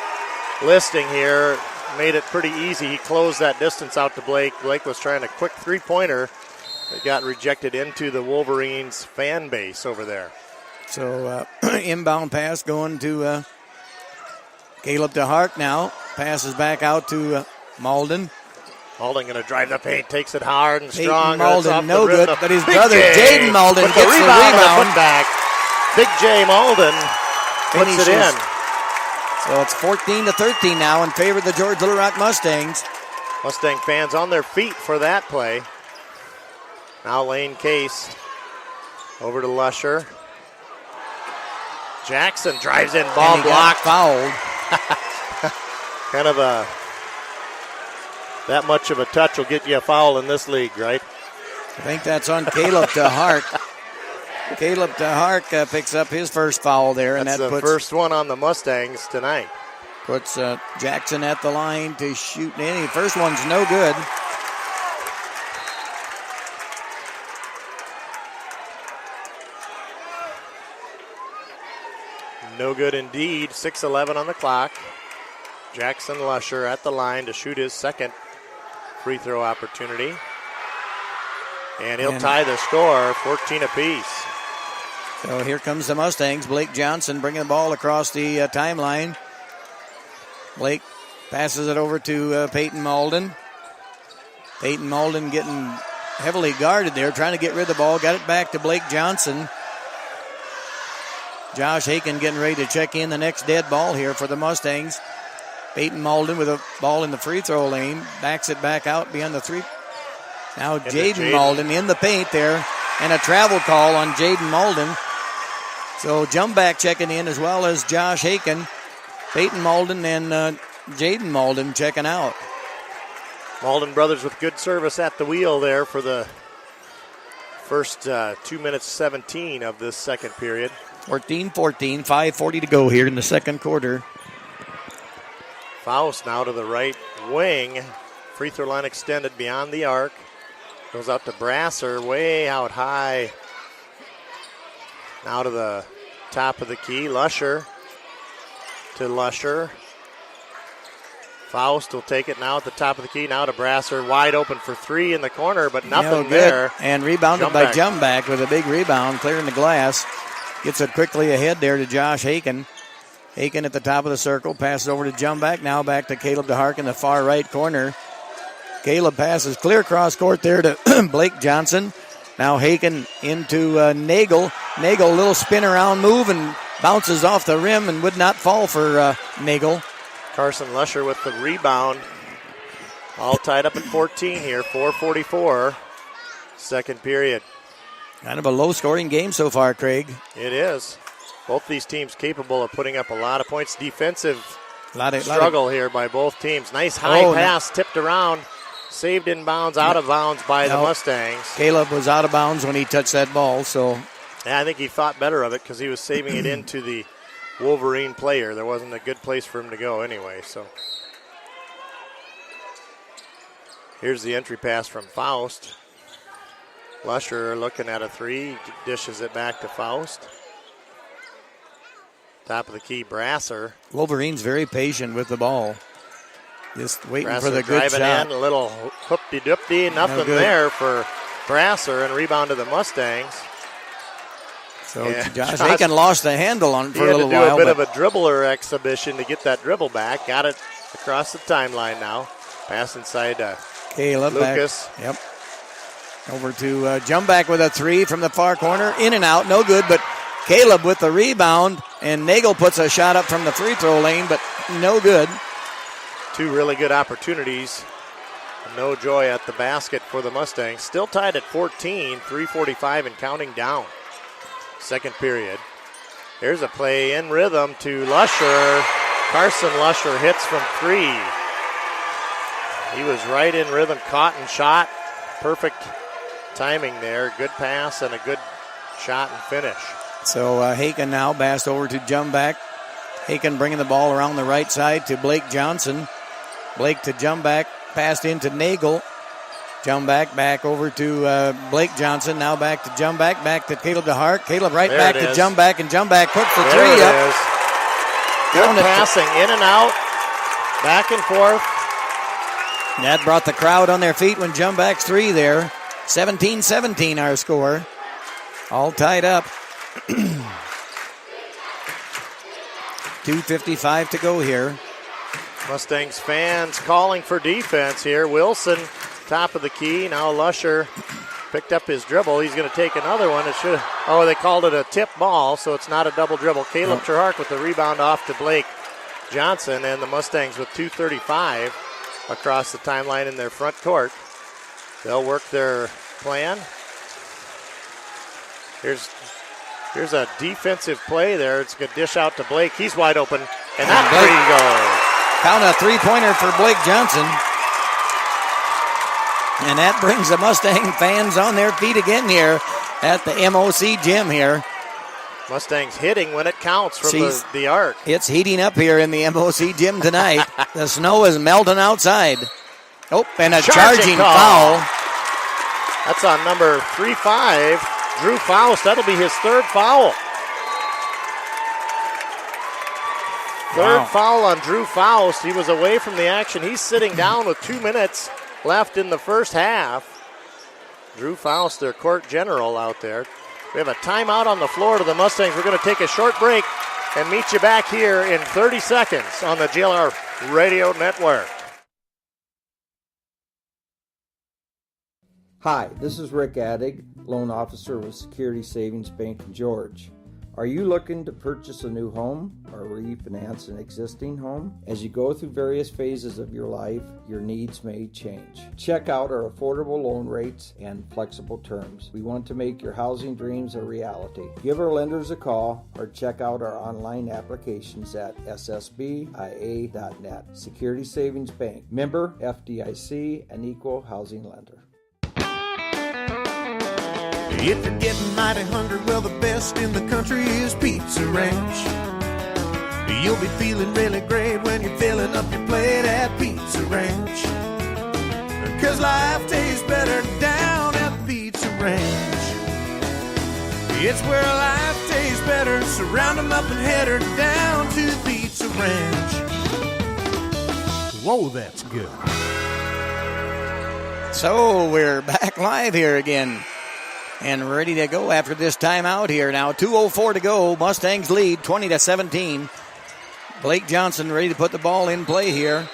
A: listing here made it pretty easy. He closed that distance out to Blake. Blake was trying a quick three-pointer that got rejected into the Wolverines fan base over there.
B: So inbound pass going to Caleb DeHart now. Passes back out to Malden.
A: Malden going to drive the paint, takes it hard and
B: Peyton
A: strong.
B: Malden, no good, but his
A: Big
B: brother
A: J
B: Jaden Malden
A: with
B: gets the rebound.
A: Back. Big J Malden puts it in.
B: So it's 14-13 now in favor of the George Little Rock Mustangs.
A: Mustang fans on their feet for that play. Now Lane Case over to Lusher. Jackson drives in, ball blocked.
B: Fouled.
A: Kind of that much of a touch will get you a foul in this league, right?
B: I think that's on Caleb DeHart. Caleb DeHart picks up his first foul there, and
A: that's
B: that
A: the first one on the Mustangs tonight.
B: Puts Jackson at the line to shoot. The first one's no good.
A: No good indeed. 6:11 on the clock. Jackson Lusher at the line to shoot his second free throw opportunity. And he'll tie the score, 14 apiece.
B: So here comes the Mustangs. Blake Johnson bringing the ball across the timeline. Blake passes it over to Peyton Malden. Peyton Malden getting heavily guarded there, trying to get rid of the ball. Got it back to Blake Johnson. Josh Haken getting ready to check in the next dead ball here for the Mustangs. Peyton Malden with a ball in the free throw lane. Backs it back out beyond the three. Now Jaden Malden in the paint there. And a travel call on Jaden Malden. So jump back checking in as well as Josh Haken. Peyton Malden and Jaden Malden checking out.
A: Malden brothers with good service at the wheel there for the first 2 minutes 17 of this second period.
B: 14-14, 5:40 to go here in the second quarter.
A: Faust now to the right wing. Free throw line extended beyond the arc. Goes out to Brasser, way out high. Now to the top of the key. Lusher to Lusher. Faust will take it now at the top of the key. Now to Brasser, wide open for three in the corner, but nothing there.
B: And rebounded by Jumback with a big rebound, clearing the glass. Gets it quickly ahead there to Josh Haken. Haken at the top of the circle, passes over to Jumback. Now back to Caleb DeHark in the far right corner. Caleb passes clear cross court there to Blake Johnson. Now Haken into Nagel. Nagel, a little spin around move and bounces off the rim and would not fall for Nagel.
A: Carson Lusher with the rebound. All tied up at 14 here, 4:44. Second period.
B: Kind of a low-scoring game so far, Craig.
A: It is. Both these teams capable of putting up a lot of points. Defensive struggle here by both teams. Nice high pass, tipped around, saved in bounds, out of bounds by the Mustangs.
B: Caleb was out of bounds when he touched that ball, so.
A: Yeah, I think he thought better of it because he was saving it into the Wolverine player. There wasn't a good place for him to go anyway, so. Here's the entry pass from Faust. Lusher looking at a three, dishes it back to Faust. Top of the key, Brasser.
B: Wolverine's very patient with the ball. Just waiting
A: Brasser
B: for the good shot.
A: In, a little hoopty-doopty, nothing there for Brasser, and rebound to the Mustangs.
B: So Josh Haken lost the handle on for a little while.
A: He had to do a bit of a dribbler exhibition to get that dribble back. Got it across the timeline now. Pass inside
B: Caleb
A: Lucas.
B: Back. Yep. Over to Jumback with a three from the far corner. In and out, no good, but Caleb with the rebound, and Nagel puts a shot up from the free throw lane, but no good.
A: Two really good opportunities. No joy at the basket for the Mustangs. Still tied at 14, 3:45 and counting down. Second period. Here's a play in rhythm to Lusher. Carson Lusher hits from three. He was right in rhythm, caught and shot. Perfect timing there. Good pass and a good shot and finish.
B: So Haken now passed over to Jumback. Haken bringing the ball around the right side to Blake Johnson. Blake to Jumback, passed into Nagel. Jumback back over to Blake Johnson. Now back to Jumback, back to Caleb DeHart. Caleb right
A: there
B: back to Jumback, and Jumback puts the
A: there
B: three
A: it
B: up.
A: Is. Good passing, in and out, back and forth.
B: That brought the crowd on their feet when Jumback's three there. 17-17 our score. All tied up. 2:55 to go here.
A: Mustangs fans calling for defense here. Wilson, top of the key. Now Lusher picked up his dribble. He's going to take another one. They called it a tip ball, so it's not a double dribble. Caleb Terhark with the rebound off to Blake Johnson, and the Mustangs with 2:35 across the timeline in their front court. They'll work their plan. Here's a defensive play there. It's a good dish out to Blake. He's wide open, and that three goes.
B: Count a three-pointer for Blake Johnson. And that brings the Mustang fans on their feet again here at the MOC gym here.
A: Mustangs hitting when it counts from the arc.
B: It's heating up here in the MOC gym tonight. The snow is melting outside. Oh, and a charging foul.
A: That's on number 35, Drew Faust. That'll be his third foul. Third foul on Drew Faust. He was away from the action. He's sitting down with 2 minutes left in the first half. Drew Faust, their court general out there. We have a timeout on the floor to the Mustangs. We're going to take a short break and meet you back here in 30 seconds on the GLR Radio Network.
D: Hi, this is Rick Addig, loan officer with Security Savings Bank in George. Are you looking to purchase a new home or refinance an existing home? As you go through various phases of your life, your needs may change. Check out our affordable loan rates and flexible terms. We want to make your housing dreams a reality. Give our lenders a call or check out our online applications at ssbia.net. Security Savings Bank, member FDIC, and equal housing lender.
E: If you're getting mighty hungry, well, the best in the country is Pizza Ranch. You'll be feeling really great when you're filling up your plate at Pizza Ranch. 'Cause life tastes better down at Pizza Ranch. It's where life tastes better, so round 'em up and head her down to Pizza Ranch. Whoa, that's good.
B: So we're back live here again. And ready to go after this timeout here now. 2:04 to go. Mustangs lead 20-17. Blake Johnson ready to put the ball in play here.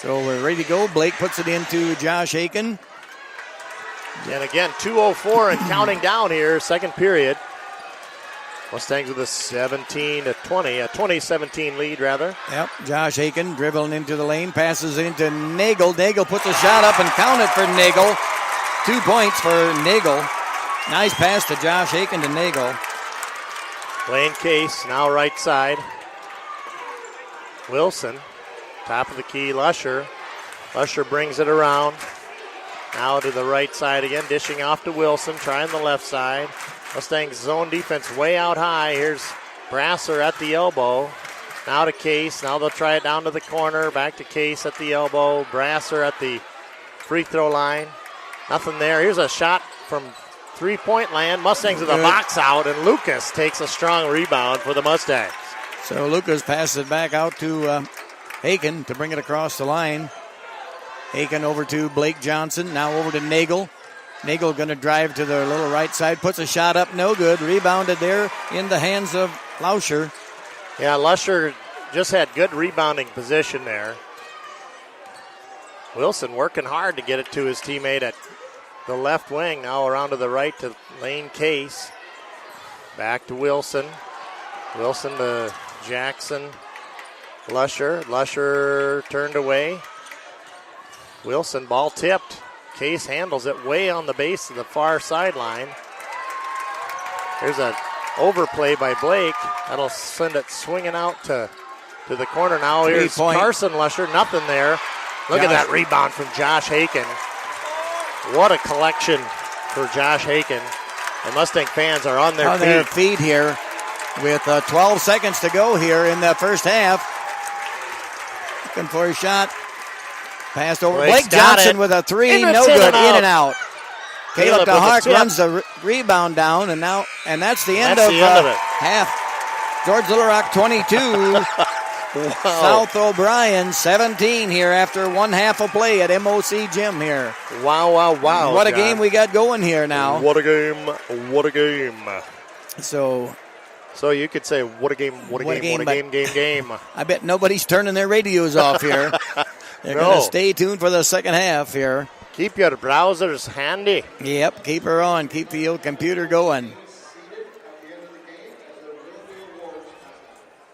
B: So we're ready to go. Blake puts it into Josh Aiken.
A: And again, 2:04 and counting down here, second period. Mustangs with a 2017 lead, rather.
B: Yep, Josh Aiken dribbling into the lane, passes it into Nagel. Nagel puts a shot up and count it for Nagel. 2 points for Nagel. Nice pass to Josh Aiken to Nagel.
A: Lane Case now right side. Wilson, top of the key, Lusher. Lusher brings it around. Now to the right side again, dishing off to Wilson, trying the left side. Mustangs zone defense way out high. Here's Brasser at the elbow. Now to Case. Now they'll try it down to the corner. Back to Case at the elbow. Brasser at the free throw line. Nothing there. Here's a shot from three-point land. Mustangs with a box out, and Lucas takes a strong rebound for the Mustangs.
B: So Lucas passes it back out to Aiken to bring it across the line. Aiken over to Blake Johnson. Now over to Nagel. Nagel going to drive to the little right side. Puts a shot up. No good. Rebounded there in the hands of Lauscher.
A: Yeah, Lusher just had good rebounding position there. Wilson working hard to get it to his teammate at the left wing. Now around to the right to Lane Case. Back to Wilson. Wilson to Jackson. Lusher. Lusher turned away. Wilson, ball tipped. Case handles it way on the base of the far sideline. There's an overplay by Blake. That'll send it swinging out to the corner now. Here's Carson Lusher. Nothing there. Look at that rebound from Josh Aiken. What a collection for Josh Aiken. The Mustang fans are on their
B: on
A: feet.
B: their feet here with 12 seconds to go here in the first half. Looking for a shot. Passed over.
A: Blake's
B: Blake
A: got
B: Johnson
A: it.
B: with a three.
A: And it's
B: No
A: in
B: good.
A: and out.
B: In and out. Caleb
A: Caleb with the
B: DeHart
A: tip.
B: runs the rebound down, and that's the end,
A: That's
B: of,
A: the end of it.
B: half. George Little Rock 22. South O'Brien 17 here after one half of play at MOC Gym here.
A: Wow, wow, wow.
B: What a
A: John.
B: game we got going here now.
A: What a game. What a game.
B: So
A: you could say, what a game, what a game, what a game.
B: I bet nobody's turning their radios off here. They're going to stay tuned for the second half here.
A: Keep your browsers handy.
B: Yep, keep her on. Keep the old computer going.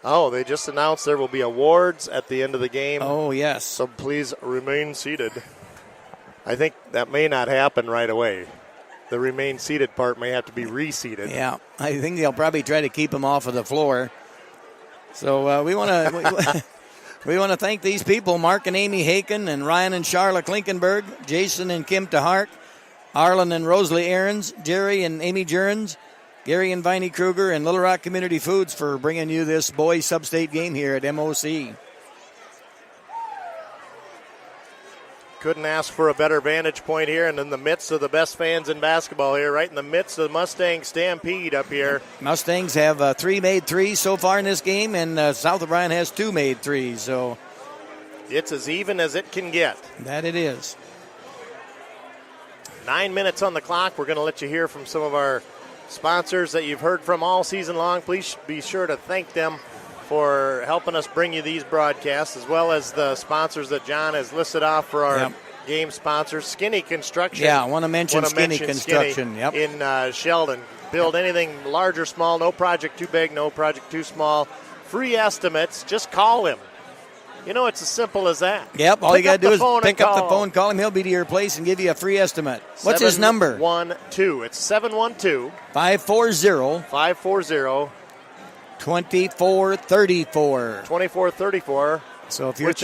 A: Oh, they just announced there will be awards at the end of the game.
B: Oh, yes.
A: So please remain seated. I think that may not happen right away. The remain seated part may have to be reseated.
B: Yeah, I think they'll probably try to keep them off of the floor. So we want to we want to thank these people: Mark and Amy Haken, and Ryan and Charlotte Klinkenberg, Jason and Kim DeHart, Arlen and Rosalie Aarons, Jerry and Amy Jurens, Gary and Viney Kruger, and Little Rock Community Foods for bringing you this boys Substate game here at MOC.
A: Couldn't ask for a better vantage point here, and in the midst of the best fans in basketball here, right in the midst of the Mustang Stampede up here.
B: Mustangs have 3 made threes so far in this game, and South O'Brien has 2 made threes. So
A: It's as even as it can get.
B: that it is.
A: 9 minutes on the clock. We're going to let you hear from some of our sponsors that you've heard from all season long. Please be sure to thank them for helping us bring you these broadcasts, as well as the sponsors that John has listed off for our game sponsors. Skinny Construction.
B: Yeah, I want to mention Skinny Construction.
A: Skinny in Sheldon. Build anything large or small. No project too big, no project too small. Free estimates. Just call him. You know, it's as simple as that.
B: Yep, all you got to do is pick up the
A: call.
B: phone, call him. He'll be to your place and give you a free estimate. What's his number?
A: 712. It's 712
B: 540
A: 540
B: 2434.
A: 2434.
B: So if you're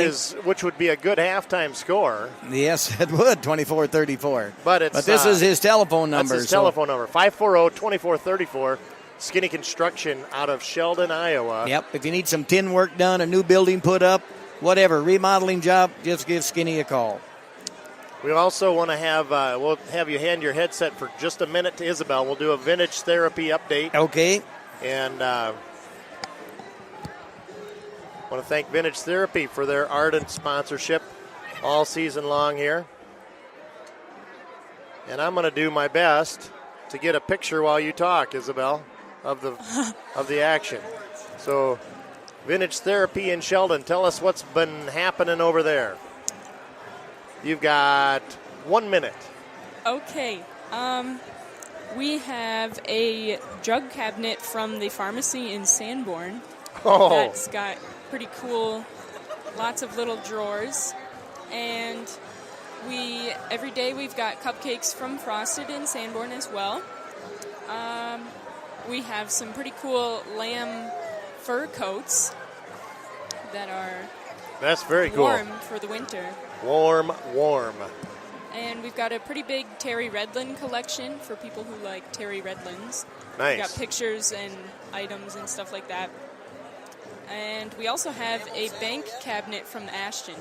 A: which would be a good halftime score.
B: Yes, it would, 2434.
A: But
B: this is his telephone number.
A: That's his telephone number, 540-2434. Skinny Construction out of Sheldon, Iowa.
B: Yep, if you need some tin work done, a new building put up, whatever, remodeling job, just give Skinny a call.
A: We also want to have, we'll have you hand your headset for just a minute to Isabel. We'll do a vintage therapy update.
B: Okay.
A: And want to thank Vintage Therapy for their ardent sponsorship all season long here. And I'm going to do my best to get a picture while you talk, Isabel, of the action. So, Vintage Therapy in Sheldon, tell us what's been happening over there. You've got 1 minute.
F: Okay. We have a drug cabinet from the pharmacy in Sanborn.
A: Oh.
F: That's got pretty cool, lots of little drawers. And every day we've got cupcakes from Frosted in Sanborn as well. We have some pretty cool lamb fur coats that are
A: That's very cool.
F: warm for the winter.
A: Warm.
F: And we've got a pretty big Terry Redlin collection for people who like Terry Redlins.
A: Nice.
F: We've got pictures and items and stuff like that. And we also have a bank cabinet from Ashton.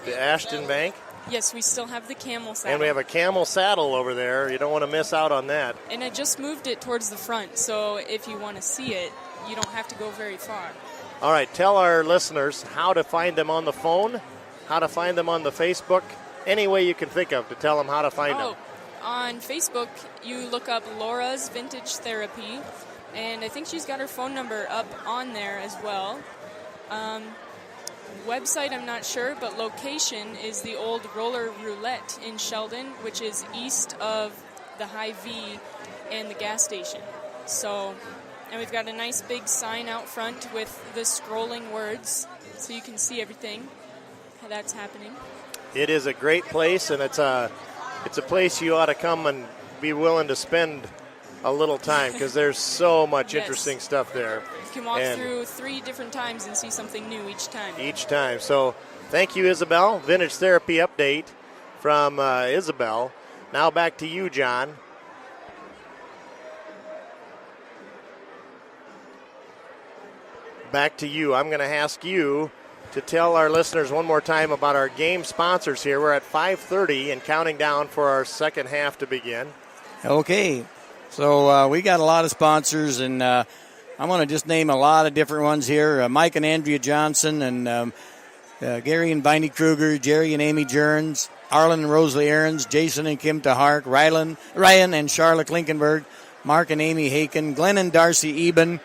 A: The Ashton Bank.
F: Yes, we still have the camel saddle.
A: And we have a camel saddle over there. You don't want to miss out on that.
F: And I just moved it towards the front, so if you want to see it, you don't have to go very far.
A: All right, tell our listeners how to find them on the phone, how to find them on the Facebook, any way you can think of to tell them how to find them.
F: On Facebook, you look up Laura's Vintage Therapy, and I think she's got her phone number up on there as well. Website, I'm not sure, but location is the old Roller Roulette in Sheldon, which is east of the Hy-Vee and the gas station. So, and we've got a nice big sign out front with the scrolling words, so you can see everything that's happening.
A: It is a great place, and it's a place you ought to come and be willing to spend a little time, because there's so much interesting stuff there.
F: You can walk through 3 different times and see something new each time.
A: So thank you, Isabel. Vintage Therapy update from Isabel. Now back to you, John. back to you. I'm going to ask you to tell our listeners one more time about our game sponsors here. We're at 5:30 and counting down for our second half to begin.
B: Okay, so we got a lot of sponsors, and I'm going to just name a lot of different ones here. Mike and Andrea Johnson, and Gary and Viney Kruger, Jerry and Amy Jerns, Arlen and Rosalie Aarons, Jason and Kim Tahark, Ryan and Charlotte Klinkenberg, Mark and Amy Haken, Glenn and Darcy Eben,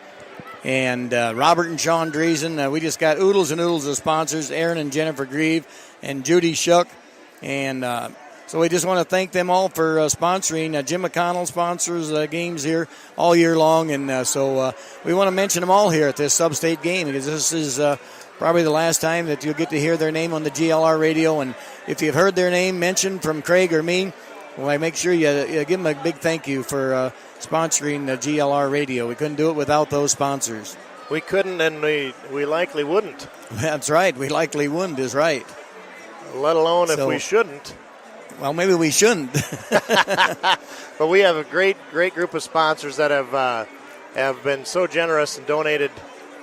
B: and Robert and Sean Dreesen. We just got oodles and oodles of sponsors, Aaron and Jennifer Grieve, and Judy Shook. And so we just want to thank them all for sponsoring. Jim McConnell sponsors games here all year long. And so we want to mention them all here at this Substate game, because this is probably the last time that you'll get to hear their name on the GLR radio. And if you've heard their name mentioned from Craig or me, well, I make sure you give them a big thank you for sponsoring the GLR radio. We couldn't do it without those sponsors.
A: We couldn't, and we likely wouldn't.
B: That's right. We likely wouldn't is right.
A: Let alone if we shouldn't.
B: Well, maybe we shouldn't.
A: But we have a great group of sponsors that have been so generous and donated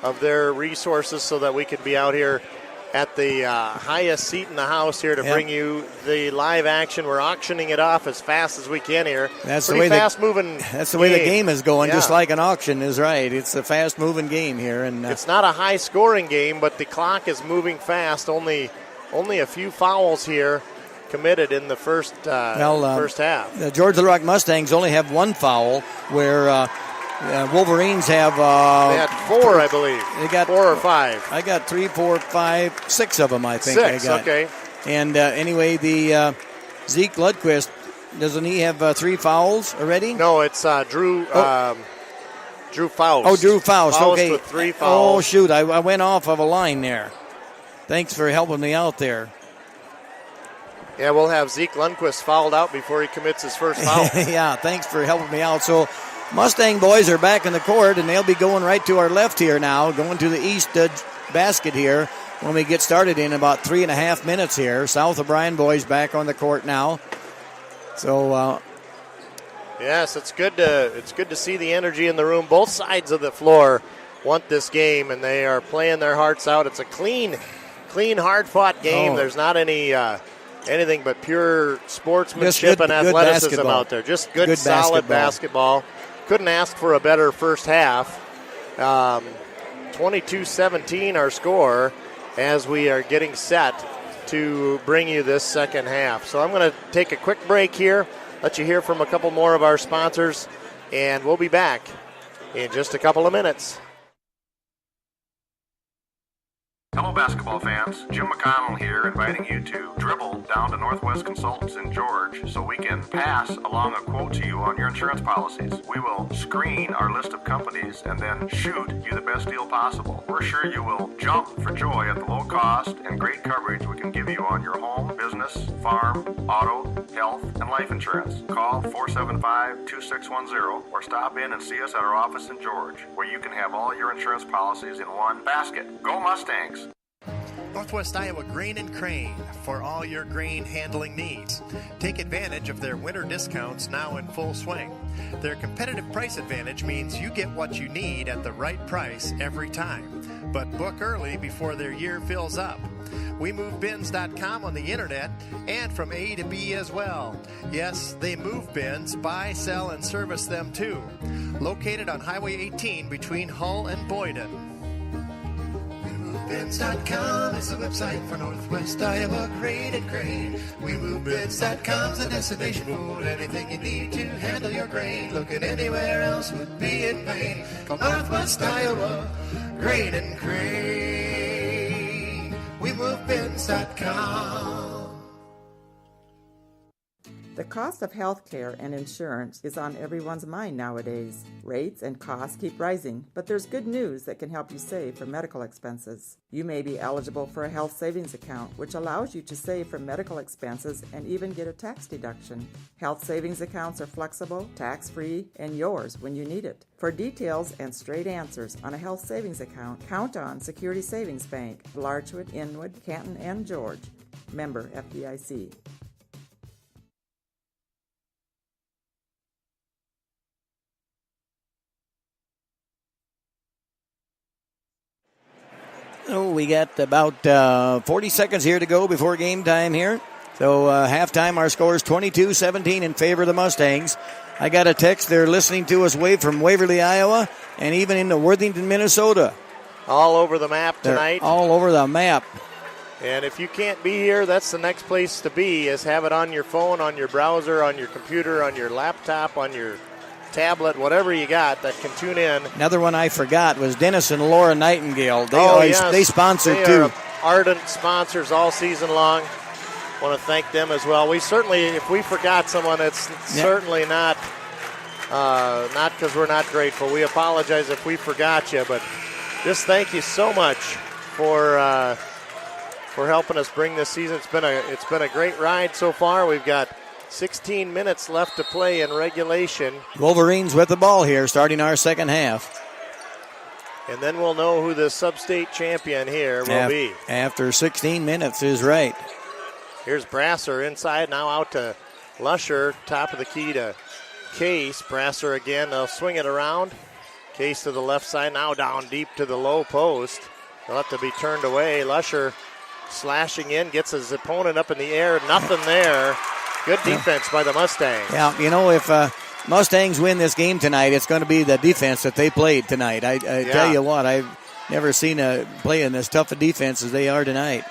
A: of their resources so that we could be out here at the highest seat in the house here to bring you the live action. We're auctioning it off as fast as we can here.
B: That's
A: pretty
B: the way
A: fast-moving.
B: That's the way the game is going, just like an auction is right. It's a fast-moving game here, and
A: it's not a high-scoring game, but the clock is moving fast. Only a few fouls here committed in the first half.
B: The Georgia Little Rock Mustangs only have one foul, where Wolverines have.
A: They had four, I believe.
B: They got
A: 4 or 5.
B: I got 3, 4, 5, 6 of them. I think
A: 6.
B: I got.
A: Okay.
B: And anyway, the Zeke Lundquist, doesn't he have 3 fouls already?
A: No, it's Drew. Drew Faust.
B: Oh, Drew Faust. Okay.
A: With 3 fouls.
B: Oh shoot! I went off of a line there. Thanks for helping me out there.
A: Yeah, we'll have Zeke Lundquist fouled out before he commits his first foul.
B: Yeah, thanks for helping me out. So Mustang boys are back in the court, and they'll be going right to our left here now, going to the east basket here when we get started in about 3.5 minutes here. South O'Brien boys back on the court now. So
A: yes, it's good to see the energy in the room. Both sides of the floor want this game, and they are playing their hearts out. It's a clean, hard-fought game. There's not anything but pure sportsmanship and athleticism out there. Just good solid basketball. Couldn't ask for a better first half. 22-17 our score as we are getting set to bring you this second half. So I'm going to take a quick break here, let you hear from a couple more of our sponsors, and we'll be back in just a couple of minutes.
G: Hello, basketball fans. Jim McConnell here, inviting you to dribble down to Northwest Consultants in George so we can pass along a quote to you on your insurance policies. We will screen our list of companies and then shoot you the best deal possible. We're sure you will jump for joy at the low cost and great coverage we can give you on your home, business, farm, auto, health, and life insurance. Call 475-2610 or stop in and see us at our office in George, where you can have all your insurance policies in one basket. Go Mustangs!
H: Northwest Iowa Grain and Crane for all your grain handling needs. Take advantage of their winter discounts now in full swing. Their competitive price advantage means you get what you need at the right price every time. But book early before their year fills up. We move bins.com on the internet and from A to B as well. Yes, they move bins, buy, sell, and service them too. Located on Highway 18 between Hull and Boyden. WeMoveBins.com is the website for Northwest Iowa Grain and Crane. WeMoveBins.com is the destination for anything you need to handle your grain. Looking anywhere else would be in vain. Call Northwest Iowa Grain and Crane. WeMoveBins.com.
I: The cost of health care and insurance is on everyone's mind nowadays. Rates and costs keep rising, but there's good news that can help you save for medical expenses. You may be eligible for a health savings account, which allows you to save for medical expenses and even get a tax deduction. Health savings accounts are flexible, tax-free, and yours when you need it. For details and straight answers on a health savings account, count on Security Savings Bank, Larchwood, Inwood, Canton, and George. Member FDIC.
B: Oh, we got about 40 seconds here to go before game time here. So halftime, our score is 22-17 in favor of the Mustangs. I got a text. They're listening to us from Waverly, Iowa, and even into Worthington, Minnesota.
A: All over the map tonight.
B: They're all over the map.
A: And if you can't be here, that's the next place to be, is have it on your phone, on your browser, on your computer, on your laptop, on your tablet, whatever you got that can tune in.
B: Another one I forgot was Dennis and Laura Nightingale. They sponsored too.
A: Are ardent sponsors all season long. Want to thank them as well. We certainly, if we forgot someone, it's certainly not because we're not grateful. We apologize if we forgot you, but just thank you so much for helping us bring this season. It's been a great ride so far. We've got 16 minutes left to play in regulation.
B: Wolverines with the ball here, starting our second half.
A: And then we'll know who the Substate champion here will be.
B: After 16 minutes is right.
A: Here's Brasser inside, now out to Lusher, top of the key to Case. Brasser again, they'll swing it around. Case to the left side, now down deep to the low post. They'll have to be turned away. Lusher slashing in, gets his opponent up in the air, nothing there. Good defense by the Mustangs.
B: Yeah, if Mustangs win this game tonight, it's going to be the defense that they played tonight. I tell you what, I've never seen a playing as tough a defense as they are tonight.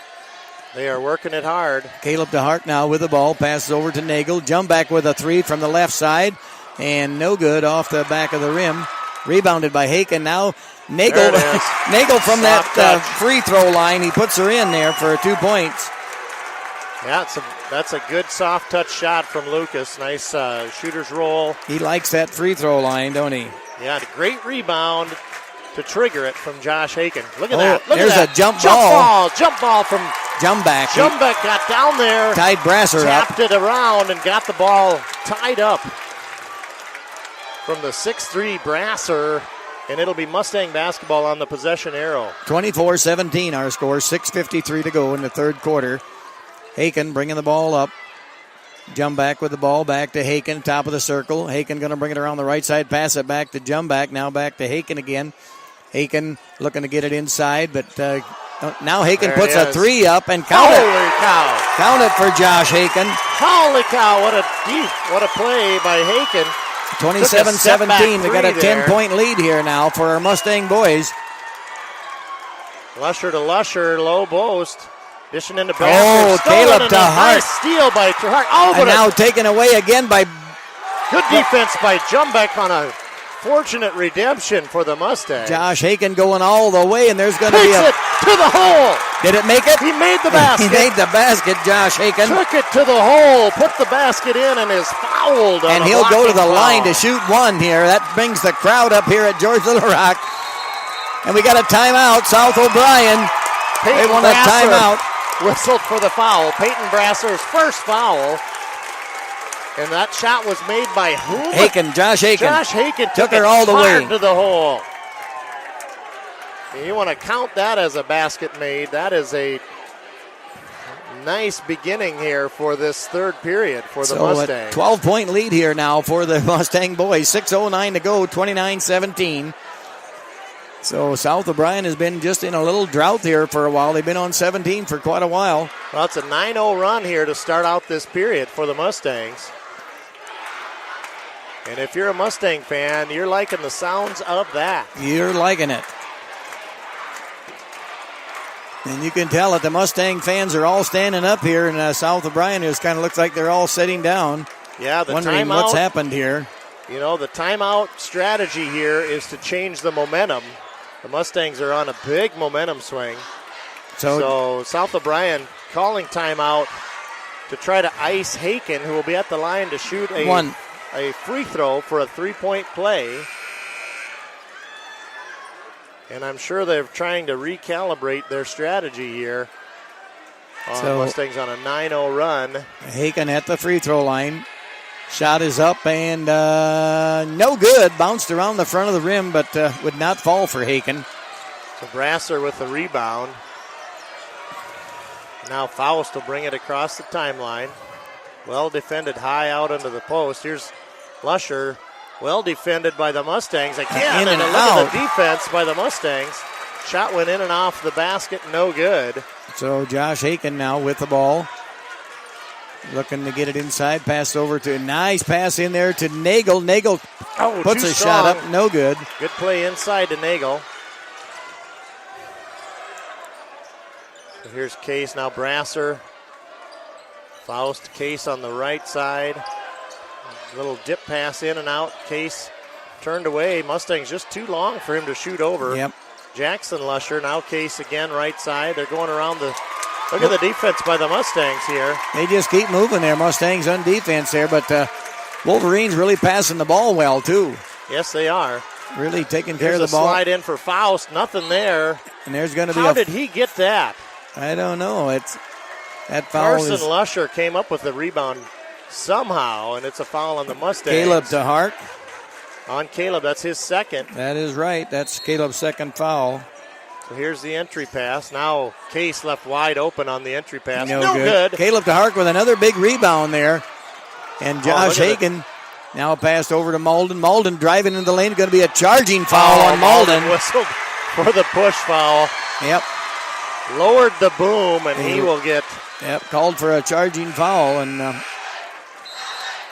A: They are working it hard.
B: Caleb DeHart now with the ball, passes over to Nagel. Jump back with a three from the left side, and no good off the back of the rim. Rebounded by Haken. Now Nagel from that free throw line. He puts her in there for 2 points.
A: Yeah, that's a good soft touch shot from Lucas. Nice shooter's roll.
B: He likes that free throw line, don't he?
A: Yeah, great rebound to trigger it from Josh Haken. Look at that.
B: There's a jump ball.
A: Jump ball from
B: Jumback.
A: Jumback got down there.
B: Tied Brasser up.
A: Tapped it around and got the ball tied up from the 6'3 Brasser. And it'll be Mustang basketball on the possession arrow.
B: 24-17 our score. 6:53 to go in the third quarter. Haken bringing the ball up. Jumback with the ball back to Haken, top of the circle. Haken going to bring it around the right side, pass it back to Jumback. Now back to Haken again. Haken looking to get it inside, but now Haken puts a three up and count it.
A: Holy cow.
B: Count it for Josh Haken.
A: Holy cow, what a play by Haken.
B: 27-17. We got a 10-point lead here now for our Mustang boys.
A: Lusher to Lusher, low post. Dishing into Brasser.
B: Oh, Caleb DeHart.
A: Nice steal by DeHart.
B: And now taken away again by...
A: Good defense by Jumback on a fortunate redemption for the Mustangs.
B: Josh Haken going all the way, and there's going to be
A: it to the hole.
B: Did it make it?
A: He made the basket.
B: He made the basket, Josh Haken.
A: Took it to the hole, put the basket in, and is fouled.
B: And he'll go to the line to shoot one here. That brings the crowd up here at George Little Rock. And we got a timeout. South O'Brien. They want a timeout.
A: Whistled for the foul. Peyton Brasser's first foul. And that shot was made by who?
B: Josh Haken.
A: Josh Haken
B: took her all the way
A: to the hole. You want to count that as a basket made. That is a nice beginning here for this third period for the Mustangs.
B: 12-point lead here now for the Mustang boys. 6:09 to go, 29-17. So South O'Brien has been just in a little drought here for a while. They've been on 17 for quite a while.
A: Well, it's a 9-0 run here to start out this period for the Mustangs. And if you're a Mustang fan, you're liking the sounds of that.
B: You're liking it. And you can tell that the Mustang fans are all standing up here, and South O'Brien just kind of looks like they're all sitting down.
A: Yeah, the
B: wondering
A: timeout,
B: what's happened here.
A: You know, the timeout strategy here is to change the momentum. The Mustangs are on a big momentum swing. So South O'Brien calling timeout to try to ice Haken, who will be at the line to shoot a free throw for a three-point play. And I'm sure they're trying to recalibrate their strategy here. Mustangs on a 9-0 run.
B: Haken at the free throw line. Shot is up and no good. Bounced around the front of the rim, but would not fall for Haken.
A: So Brasser with the rebound. Now Faust will bring it across the timeline. Well defended high out into the post. Here's Lusher. Well defended by the Mustangs again. And look at the defense by the Mustangs. Shot went in and off the basket, no good.
B: So Josh Haken now with the ball. Looking to get it inside. Pass over to nice pass in there to Nagel. Nagel puts a shot up, no good.
A: Good play inside to Nagel. So here's Case, now Brasser. Faust, Case on the right side. Little dip pass in and out. Case turned away. Mustangs just too long for him to shoot over.
B: Yep.
A: Jackson Lusher, now Case again right side. They're going around the... Look at the defense by the Mustangs here.
B: They just keep moving there. Mustangs on defense there, but Wolverines really passing the ball well, too.
A: Yes, they are.
B: Really taking care
A: Here's
B: of the ball.
A: Slide in for Faust. Nothing there.
B: And there's going to be
A: How did he get that?
B: I don't know. It's that foul.
A: Carson Lusher came up with the rebound somehow, and it's a foul on the Mustangs.
B: Caleb DeHart.
A: On Caleb, that's his second.
B: That is right. That's Caleb's second foul.
A: So here's the entry pass. Now Case left wide open on the entry pass.
B: No good. Caleb DeHart with another big rebound there. And Josh Haken now passed over to Malden. Malden driving in the lane. Going to be a charging foul on Malden.
A: Whistled for the push foul.
B: Yep.
A: Lowered the boom, and he will get...
B: Yep, called for a charging foul. And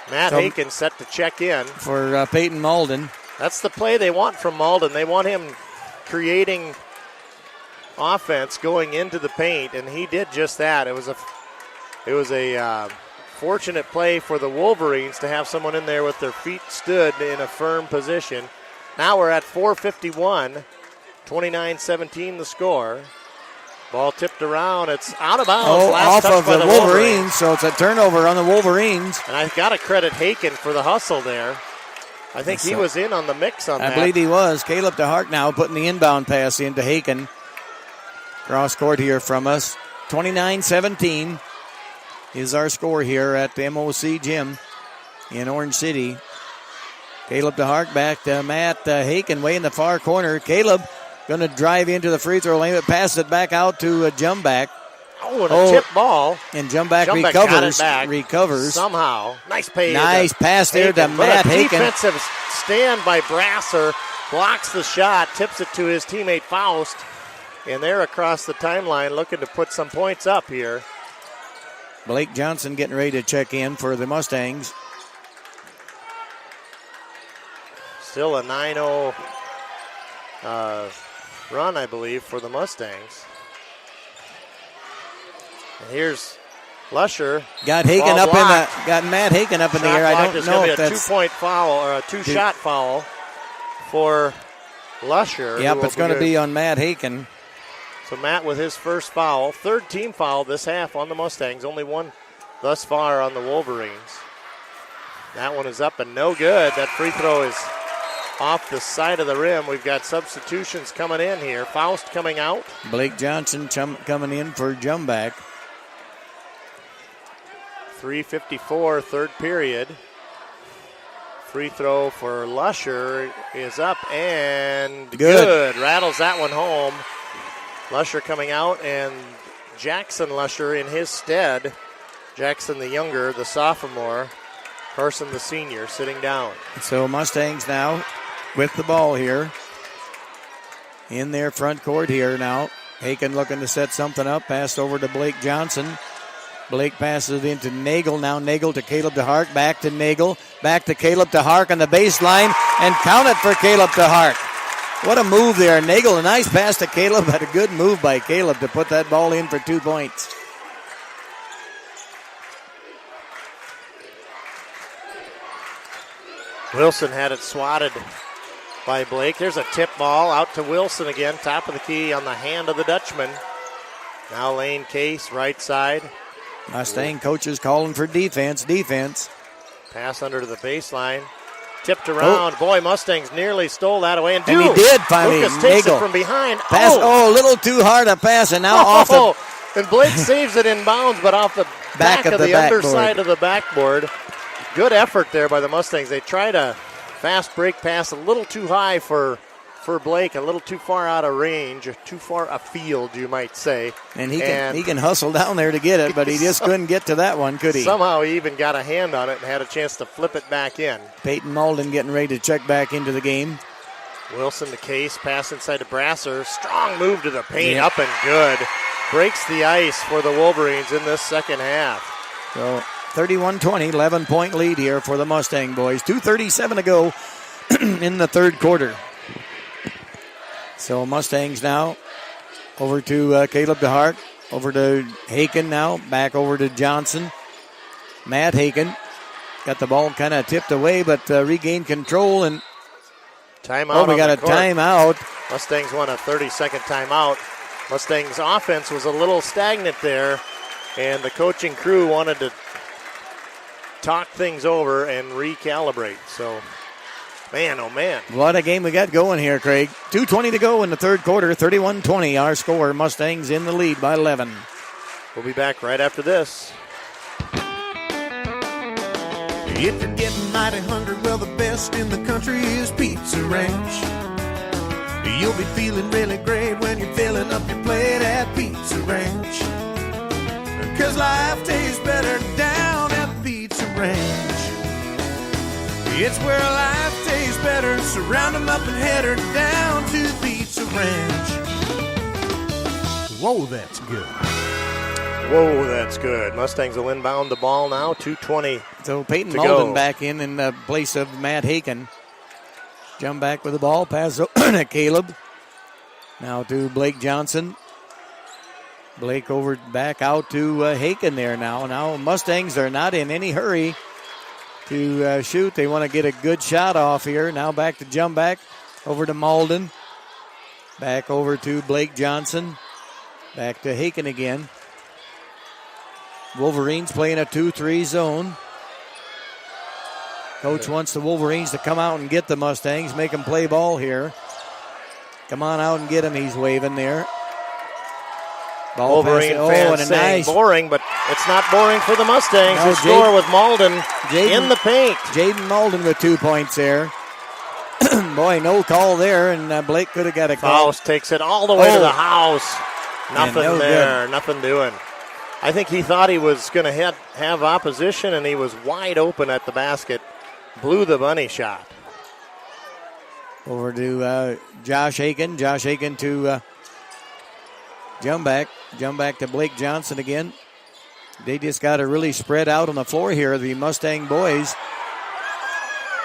A: Matt Haken set to check in.
B: For Peyton Malden.
A: That's the play they want from Malden. They want him creating offense going into the paint, and he did just that. It was a fortunate play for the Wolverines to have someone in there with their feet stood in a firm position. Now we're at 4:51, 29-17 the score. Ball tipped around. It's out of bounds.
B: Off of the Wolverines, so it's a turnover on the Wolverines.
A: And I've got to credit Haken for the hustle there. I think he was in on the mix on that.
B: I believe he was. Caleb DeHart now putting the inbound pass into Haken. Cross court here from us. 29-17 is our score here at the MOC Gym in Orange City. Caleb DeHart back to Matt Haken way in the far corner. Caleb going to drive into the free throw lane, but passes it back out to Jumback.
A: Oh, and a tip ball.
B: And Jumback recovers.
A: Somehow. Nice pay.
B: Nice pass there to Matt Haken.
A: Defensive stand by Brasser. Blocks the shot. Tips it to his teammate Faust. And they're across the timeline looking to put some points up here.
B: Blake Johnson getting ready to check in for the Mustangs.
A: Still a 9-0 run, I believe, for the Mustangs. And here's Lusher.
B: Got Haken up got Matt Haken up in the air. I don't know if that's
A: a 2-point foul or a two-shot foul for Lusher.
B: Yep, it's going to be on Matt Haken.
A: So Matt with his first foul, third team foul this half on the Mustangs. Only one thus far on the Wolverines. That one is up and no good. That free throw is off the side of the rim. We've got substitutions coming in here. Faust coming out.
B: Blake Johnson coming in for Jumback.
A: 3:54, third period. Free throw for Lusher is up and good. Rattles that one home. Lusher coming out and Jackson Lusher in his stead. Jackson the younger, the sophomore. Carson the senior sitting down.
B: So Mustangs now with the ball here in their front court here now. Haken looking to set something up. Passed over to Blake Johnson. Blake passes it into Nagel. Now Nagel to Caleb DeHart. Back to Nagel. Back to Caleb DeHart on the baseline. And count it for Caleb DeHart. What a move there. Nagel, a nice pass to Caleb, but a good move by Caleb to put that ball in for 2 points.
A: Wilson had it swatted by Blake. There's a tip ball out to Wilson again. Top of the key on the hand of the Dutchman. Now Lane Case, right side.
B: Mustang coaches calling for defense.
A: Pass under to the baseline. Tipped around. Boy, Mustangs nearly stole that away. And
B: he did finally.
A: Lucas takes it from behind.
B: Pass. A little too hard a pass. And now off the...
A: And Blake saves it in bounds, but off the back of the underside of the backboard. Good effort there by the Mustangs. They tried a fast break pass a little too high for Blake, a little too far out of range, too far afield, you might say.
B: And he can hustle down there to get it, but he just couldn't get to that one, could he?
A: Somehow he even got a hand on it and had a chance to flip it back in.
B: Peyton Malden getting ready to check back into the game.
A: Wilson to Case, pass inside to Brasser. Strong move to the paint, up and good. Breaks the ice for the Wolverines in this second half.
B: So 31-20, 11-point lead here for the Mustang boys. 2:37 to go in the third quarter. So Mustangs now over to Caleb DeHart, over to Haken now, back over to Johnson. Matt Haken got the ball kind of tipped away, but regained control. And
A: timeout.
B: We got a timeout.
A: Mustangs want a 30-second timeout. Mustangs offense was a little stagnant there, and the coaching crew wanted to talk things over and recalibrate. So, man, oh man.
B: What a game we got going here, Craig. 2:20 to go in the third quarter, 31-20 our score. Mustangs in the lead by 11.
A: We'll be back right after this.
E: If you're getting mighty hungry, well, the best in the country is Pizza Ranch. You'll be feeling really great when you're filling up your plate at Pizza Ranch. 'Cause life tastes better down at Pizza Ranch. It's where life tastes better, so round 'em up and head her down to Pizza Ranch. Whoa, that's good.
A: Whoa, that's good. Mustangs will inbound the ball now, 2:20
B: So Peyton
A: to
B: Malden
A: go.
B: back in the place of Matt Haken. Jump back with the ball, pass to Caleb. Now to Blake Johnson. Blake over back out to Haken there now. Now Mustangs are not in any hurry to shoot. They want to get a good shot off here. Now back to jump back over to Malden. Back over to Blake Johnson. Back to Haken again. Wolverines playing a 2-3 zone. Coach wants the Wolverines to come out and get the Mustangs, make them play ball here. Come on out and get them, he's waving there. Ball
A: Wolverine fans
B: and a
A: saying
B: nice
A: boring, but it's not boring for the Mustangs.
B: No,
A: The score with Malden in the paint.
B: Jaden Malden with 2 points there. Boy, no call there, and Blake could have got a call.
A: Faust takes it all the way to the house. Nothing
B: no
A: there, nothing doing. I think he thought he was going to have opposition, and he was wide open at the basket. Blew the bunny shot.
B: Over to Josh Haken. Josh Haken to jump back. Jump back to Blake Johnson again. They just got to really spread out on the floor here, the Mustang boys.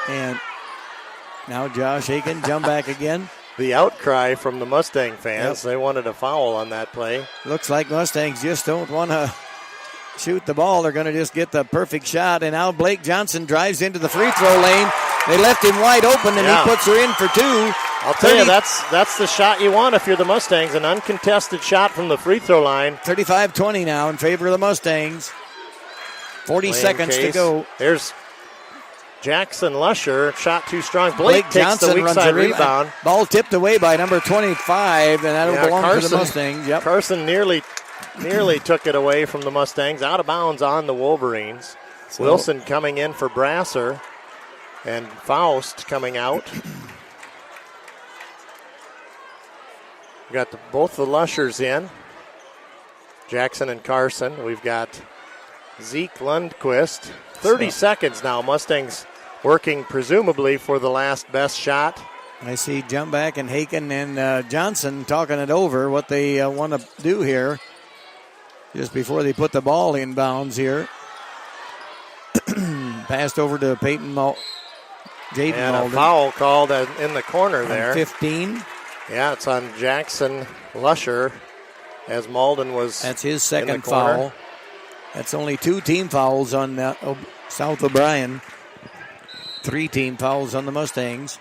B: And now Josh Haken, jump back again.
A: The outcry from the Mustang fans. They wanted a foul on that play.
B: Looks like Mustangs just don't want to shoot the ball. They're going to just get the perfect shot. And now Blake Johnson drives into the free throw lane. They left him wide open, and he puts her in for 2.
A: I'll tell you, that's the shot you want if you're the Mustangs. An uncontested shot from the free throw line.
B: 35-20 now in favor of the Mustangs. 40 seconds to go.
A: There's Jackson Lusher, shot too strong. Blake takes
B: Johnson
A: the weak side rebound.
B: Ball tipped away by number 25, and that'll belong to the Mustangs. Yep.
A: Carson nearly took it away from the Mustangs. Out of bounds on the Wolverines. So Wilson coming in for Brasser, and Faust coming out. We got both the Lushers in. Jackson and Carson. We've got Zeke Lundquist. 30 seconds now. Mustangs working presumably for the last best shot.
B: I see jump back and Haken and Johnson talking it over what they want to do here just before they put the ball in bounds here. Passed over to Peyton Jaden
A: and
B: Malden.
A: A foul called in the corner there.
B: 15.
A: Yeah, it's on Jackson Lusher as Malden was.
B: That's his
A: in the
B: second
A: corner.
B: foul. That's only 2 team fouls on South O'Brien. 3 team fouls on the Mustangs.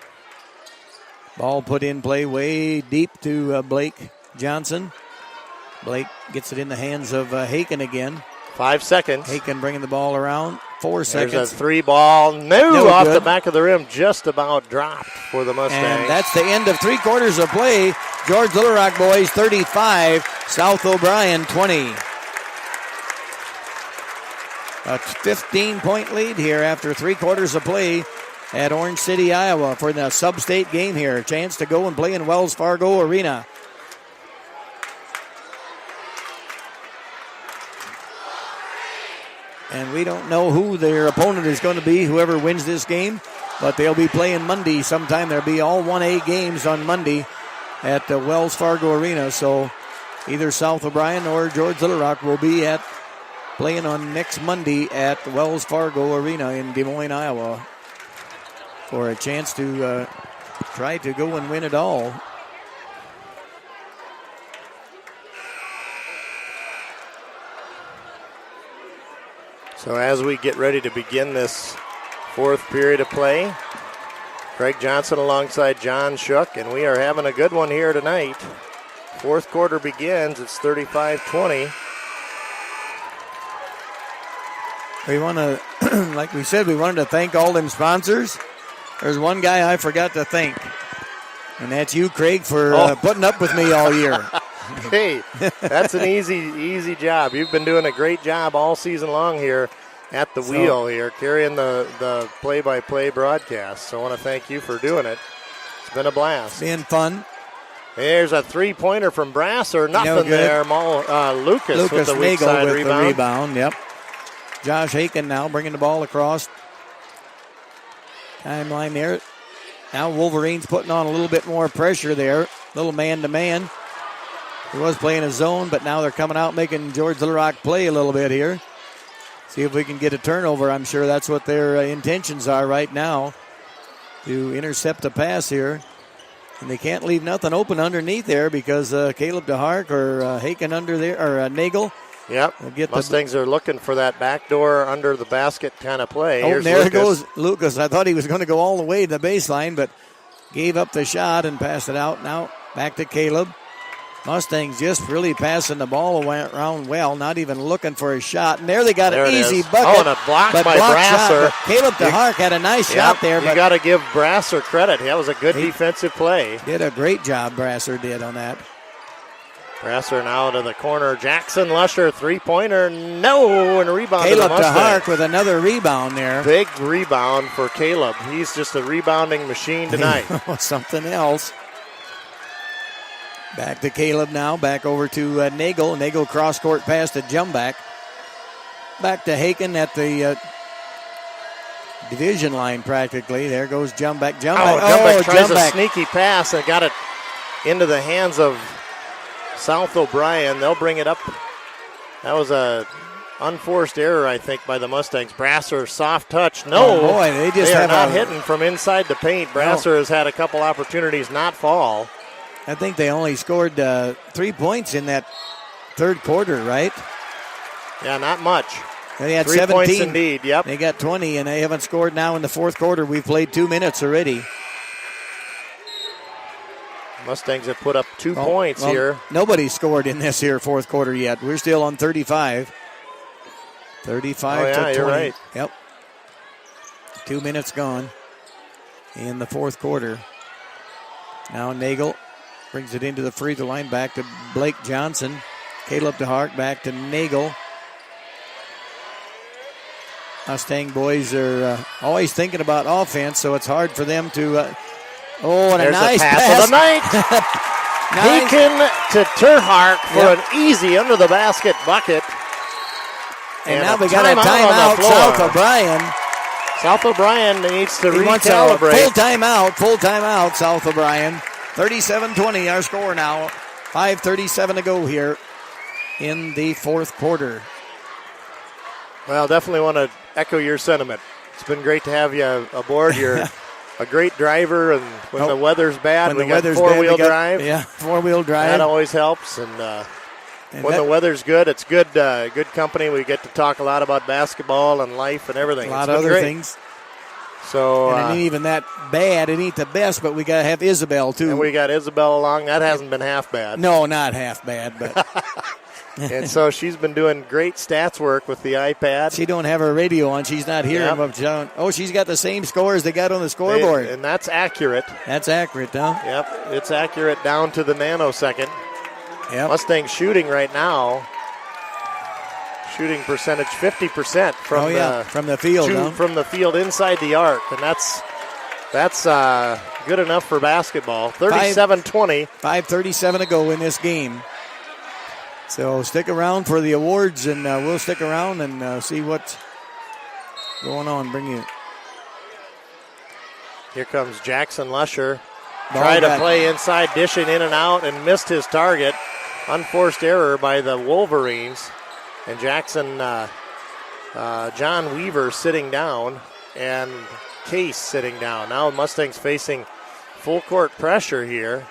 B: Ball put in play way deep to Blake Johnson. Blake gets it in the hands of Haken again.
A: 5 seconds.
B: Haken bringing the ball around. 4 seconds.
A: There's a 3 ball.
B: No
A: Off
B: good.
A: the back of the rim. Just about dropped for the Mustangs.
B: And that's the end of 3 quarters of play. George Little Rock boys 35, South O'Brien 20. A 15-point lead here after 3 quarters of play at Orange City, Iowa for the Substate game here. A chance to go and play in Wells Fargo Arena. And we don't know who their opponent is going to be, whoever wins this game. but they'll be playing Monday sometime. There'll be all 1A games on Monday at the Wells Fargo Arena. So either South O'Brien or George Little Rock will be playing on next Monday at Wells Fargo Arena in Des Moines, Iowa, for a chance to try to go and win it all.
A: So as we get ready to begin this fourth period of play, Craig Johnson alongside John Shook, and we are having a good one here tonight. Fourth quarter begins. It's 35-20.
B: We want to, like we said, we wanted to thank all them sponsors. There's one guy I forgot to thank, and that's you, Craig, for putting up with me all year.
A: Hey, that's an easy job. You've been doing a great job all season long here at the wheel here, carrying the play-by-play broadcast. So I want to thank you for doing it. It's been a blast.
B: Been fun.
A: There's a three-pointer from Brasser. Nothing there. Lucas with the weak side rebound.
B: The rebound. Yep. Josh Aiken now bringing the ball across. Timeline there. Now Wolverines putting on a little bit more pressure there. Little man-to-man. He was playing a zone, but now they're coming out making George Little Rock play a little bit here. See if we can get a turnover. I'm sure that's what their intentions are right now, to intercept a pass here. And they can't leave nothing open underneath there because Caleb DeHark or Haken under there, or Nagel.
A: Yep. Mustangs are looking for that backdoor under the basket kind of play.
B: Oh, there goes Lucas. I thought he was going to go all the way to the baseline, but gave up the shot and passed it out. Now back to Caleb. Mustangs just really passing the ball around well, not even looking for a shot. And there they got an easy bucket.
A: Oh, and a block by Brasser.
B: Caleb DeHark had a nice shot there.
A: You got to give Brasser credit. That was a good defensive play.
B: Did a great job, Brasser did on that.
A: Brasser now to the corner. Jackson Lusher, three-pointer. No, and a rebound to the Mustangs.
B: Caleb DeHark with another rebound there.
A: Big rebound for Caleb. He's just a rebounding machine tonight.
B: Something else. Back to Caleb now. Back over to Nagel. Nagel cross-court pass to Jumback. Back to Haken at the division line practically. There goes Jumback.
A: Jumback tries a sneaky pass and got it into the hands of South O'Brien. They'll bring it up. That was a unforced error, I think, by the Mustangs. Brasser, soft touch. No.
B: Oh boy, they
A: are not hitting from inside the paint. Brasser has had a couple opportunities not fall.
B: I think they only scored 3 points in that third quarter, right?
A: Yeah, not much.
B: They had
A: 3
B: 17.
A: points indeed, yep.
B: They got 20, and they haven't scored now in the fourth quarter. We've played 2 minutes already.
A: Mustangs have put up 2 points here.
B: Nobody scored in this here fourth quarter yet. We're still on 35. 35 to 20.
A: You're right.
B: Yep. 2 minutes gone in the fourth quarter. Now Nagel brings it into the free throw line, back to Blake Johnson. Caleb DeHark back to Nagel. Mustang boys are always thinking about offense, so it's hard for them to... and
A: there's
B: a nice
A: pass of the night. Haken to Terhark for an easy under the basket bucket.
B: And now we got a timeout. South O'Brien.
A: South O'Brien needs to recalibrate.
B: Full timeout, South O'Brien. 37-20 our score now. 5:37 to go here in the fourth quarter.
A: Well, definitely want to echo your sentiment. It's been great to have you aboard. You're a great driver, and when the weather's bad, we got four-wheel drive.
B: Yeah, four-wheel drive.
A: That always helps. And when the weather's good, it's good company. We get to talk a lot about basketball and life and everything.
B: A lot of other things.
A: So,
B: and it ain't even that bad. It ain't the best, but we got to have Isabel, too.
A: And we got Isabel along. That hasn't been half bad.
B: No, not half bad, but...
A: And so she's been doing great stats work with the iPad.
B: She don't have her radio on. She's not hearing what she's got the same scores they got on the scoreboard.
A: And that's accurate.
B: That's accurate, huh?
A: Yep, it's accurate down to the nanosecond.
B: Yep.
A: Mustang shooting right now. Shooting percentage 50%
B: from the field.
A: From the field inside the arc, and that's good enough for basketball. 37-20.
B: 5:37 to go in this game. So stick around for the awards, and we'll stick around and see what's going on. Bring you
A: Here comes Jackson Lusher. Tried to play inside, dishing in and out, and missed his target. Unforced error by the Wolverines. And John Weaver sitting down, and Case sitting down. Now Mustangs facing full court pressure here.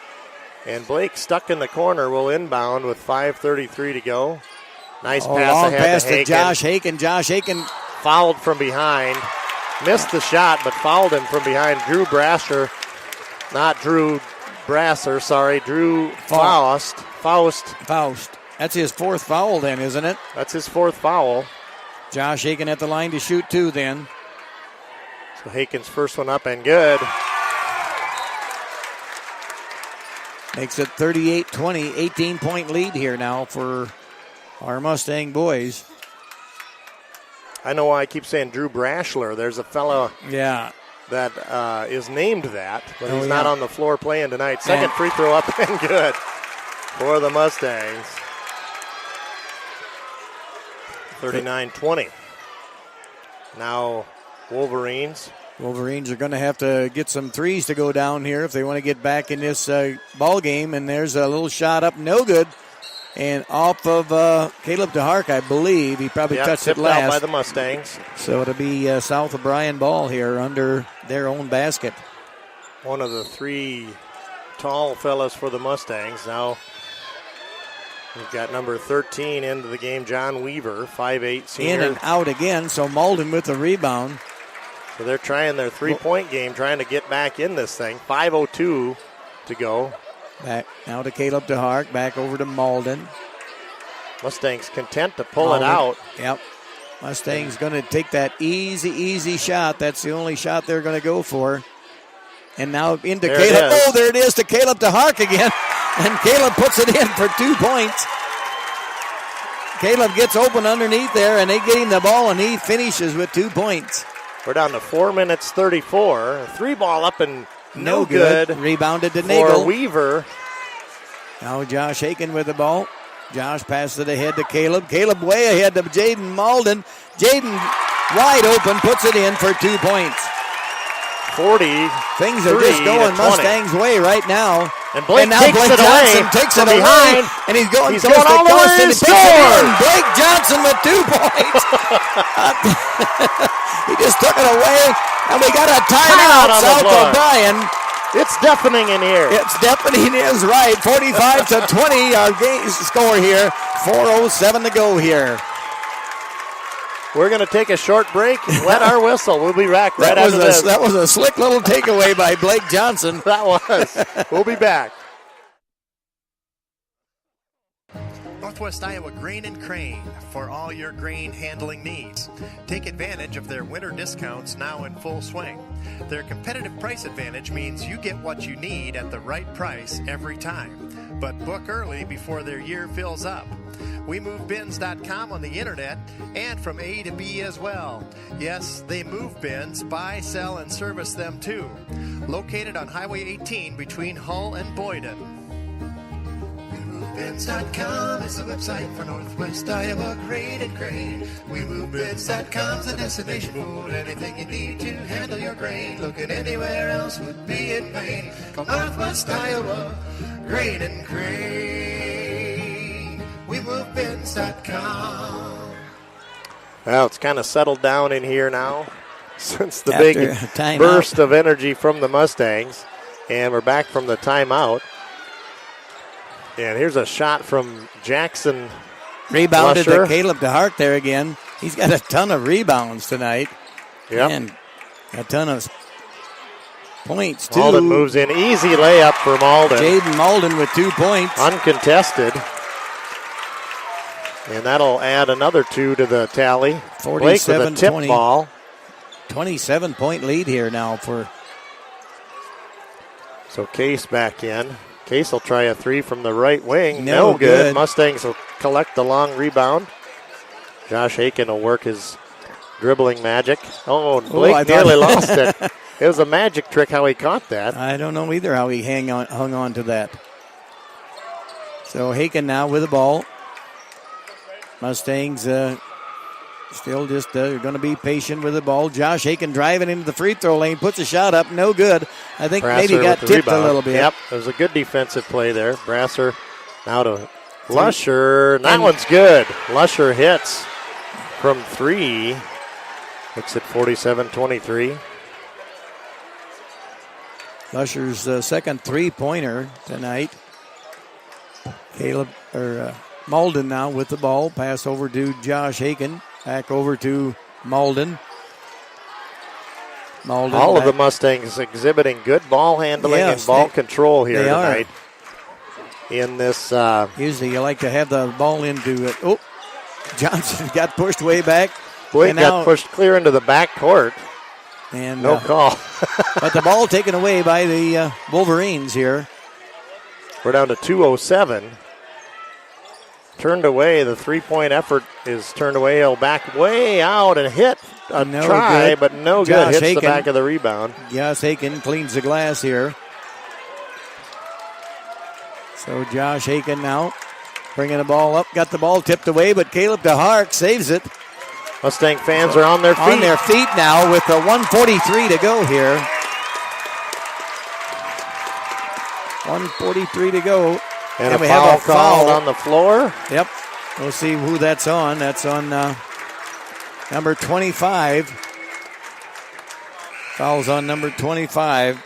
A: And Blake stuck in the corner will inbound with 5:33 to go. Nice pass
B: long
A: ahead
B: pass
A: to
B: to Josh Haken. Josh Haken
A: fouled from behind. Missed the shot, but fouled him from behind. Drew Faust.
B: That's his fourth foul then, isn't it?
A: That's his fourth foul.
B: Josh Haken at the line to shoot 2 then.
A: So Haken's first one up and good.
B: Makes it 38-20, 18-point lead here now for our Mustang boys.
A: I know why I keep saying Drew Brashler. There's a fellow that is named that, but he's not on the floor playing tonight. Second free throw up and good for the Mustangs. 39-20. Now Wolverines.
B: Wolverines are going to have to get some threes to go down here if they want to get back in this ball game. And there's a little shot up, no good. And off of Caleb DeHark, I believe. He probably touched it last.
A: Out by the Mustangs.
B: So it'll be south of Brian ball here under their own basket.
A: One of the 3 tall fellas for the Mustangs. Now we've got number 13 into the game, John Weaver, 5'8" senior.
B: In and out again, so Malden with the rebound.
A: So they're trying their three-point game, trying to get back in this thing. 5:02 to go.
B: Back now to Caleb DeHark, back over to Malden.
A: Mustangs content to pull it out.
B: Yep. Mustangs going to take that easy shot. That's the only shot they're going to go for. And now into Caleb. Oh, there it is to Caleb DeHark again. And Caleb puts it in for 2 points. Caleb gets open underneath there, and they get him the ball, and he finishes with 2 points.
A: We're down to 4 minutes 34. 3 ball up and no good.
B: Rebounded to
A: for
B: Nagel.
A: Weaver.
B: Now Josh Haken with the ball. Josh passes it ahead to Caleb. Caleb way ahead to Jaden Malden. Jaden wide open, puts it in for 2 points.
A: 40.
B: Things are just going Mustangs' way right now.
A: And Blake
B: takes it away. And he's going
A: all the way and
B: scores. Blake Johnson with 2 points. He just took it away. And we got a timeout south of Bryan.
A: It's deafening in here.
B: It's deafening is right. 45-20 our game score here. 4:07 to go here.
A: We're going to take a short break and wet our whistle. We'll be back right after this.
B: That was a slick little takeaway by Blake Johnson.
A: That was. We'll be back.
H: Northwest Iowa Grain and Crane for all your grain handling needs. Take advantage of their winter discounts now in full swing. Their competitive price advantage means you get what you need at the right price every time. But book early before their year fills up. WeMoveBins.com on the internet and from A to B as well. Yes, they move bins, buy, sell, and service them too. Located on Highway 18 between Hull and Boyden. WeMoveBins.com is the website for Northwest Iowa Grain and Crane. WeMoveBins.com is the destination for anything you need to handle your grain. Looking anywhere else would be in vain. Call Northwest Iowa Grain and Crane. WeMoveBins.com.
A: Well, it's kind of settled down in here now since the big burst of energy from the Mustangs. And we're back from the timeout. And here's a shot from Jackson.
B: Rebounded to Caleb DeHart there again. He's got a ton of rebounds tonight.
A: Yep.
B: And a ton of points, too.
A: Malden moves in. Easy layup for Malden.
B: Jaden Malden with 2 points.
A: Uncontested. And that'll add another 2 to the tally.
B: 47
A: tip ball.
B: 27-point lead here now for.
A: So Case back in. Case will try a 3 from the right wing.
B: No good.
A: Mustangs will collect the long rebound. Josh Haken will work his dribbling magic. Oh, Blake nearly lost it. It was a magic trick how he caught that.
B: I don't know either how he hung on to that. So Haken now with the ball. Mustangs Still just going to be patient with the ball. Josh Aiken driving into the free throw lane, puts a shot up, no good. I think
A: Brasser
B: maybe got tipped
A: rebound.
B: a little bit.
A: Yep, it was a good defensive play there. Brasser now to Lusher. That one's good. Lusher hits from 3. Makes it 47-23.
B: Lusher's second three-pointer tonight. Malden now with the ball. Pass over to Josh Aiken. Back over to Malden.
A: All of the Mustangs exhibiting good ball handling and ball control here tonight. In this,
B: usually you like to have the ball into it. Oh, Johnson got pushed way back.
A: Boyd got pushed clear into the back court.
B: And
A: no call.
B: But the ball taken away by the Wolverines here.
A: We're down to 2:07. Turned away. The three-point effort is turned away. He'll back way out and hit a try, but no good. Hits the back of the rebound.
B: Josh Aiken cleans the glass here. So Josh Aiken now bringing the ball up. Got the ball tipped away, but Caleb DeHark saves it.
A: Mustang fans are on their feet.
B: On their feet now with 1:43 to go here. 1:43 to go.
A: And we have a foul on the floor.
B: Yep. We'll see who that's on. That's on number 25. Foul's on number 25.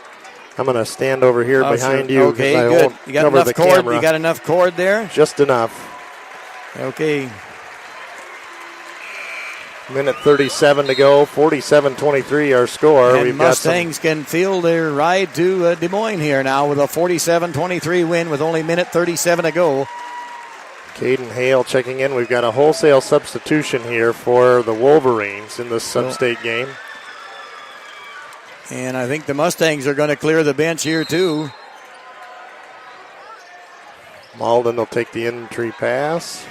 A: I'm going to stand over here behind you.
B: Okay, good. You got enough cord? Camera. You got enough cord there?
A: Just enough.
B: Okay.
A: Minute 37 to go. 47-23 our score.
B: And Mustangs can feel their ride to Des Moines here now with a 47-23 win with only minute 37 to go.
A: Caden Hale checking in. We've got a wholesale substitution here for the Wolverines in this Substate game.
B: And I think the Mustangs are going to clear the bench here too.
A: Malden will take the entry pass.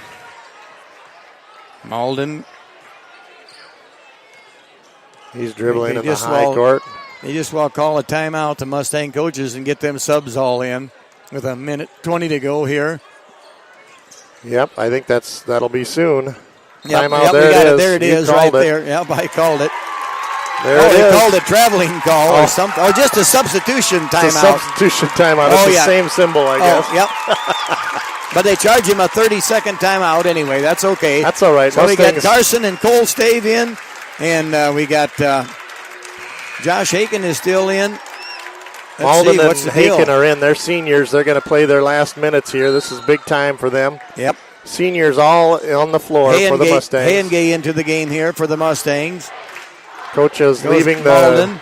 B: Malden.
A: He's dribbling in the high court.
B: They just will call a timeout to Mustang coaches and get them subs all in with a minute 20 to go here.
A: Yep, I think that'll be soon.
B: Timeout, there it is right there. Yep, I called it.
A: There it is.
B: They called a traveling call or something, or just a substitution timeout.
A: It's a substitution timeout. It's the same symbol, I guess.
B: Yep. But they charge him a 30-second timeout anyway. That's okay.
A: That's all right.
B: So we got Carson and Cole Stave in. And we got Josh Aiken is still in.
A: Malden and Aiken are in. They're seniors. They're going to play their last minutes here. This is big time for them.
B: Yep.
A: Seniors all on the floor for the Mustangs.
B: Hayengay into the game here for the Mustangs.
A: Coach is leaving the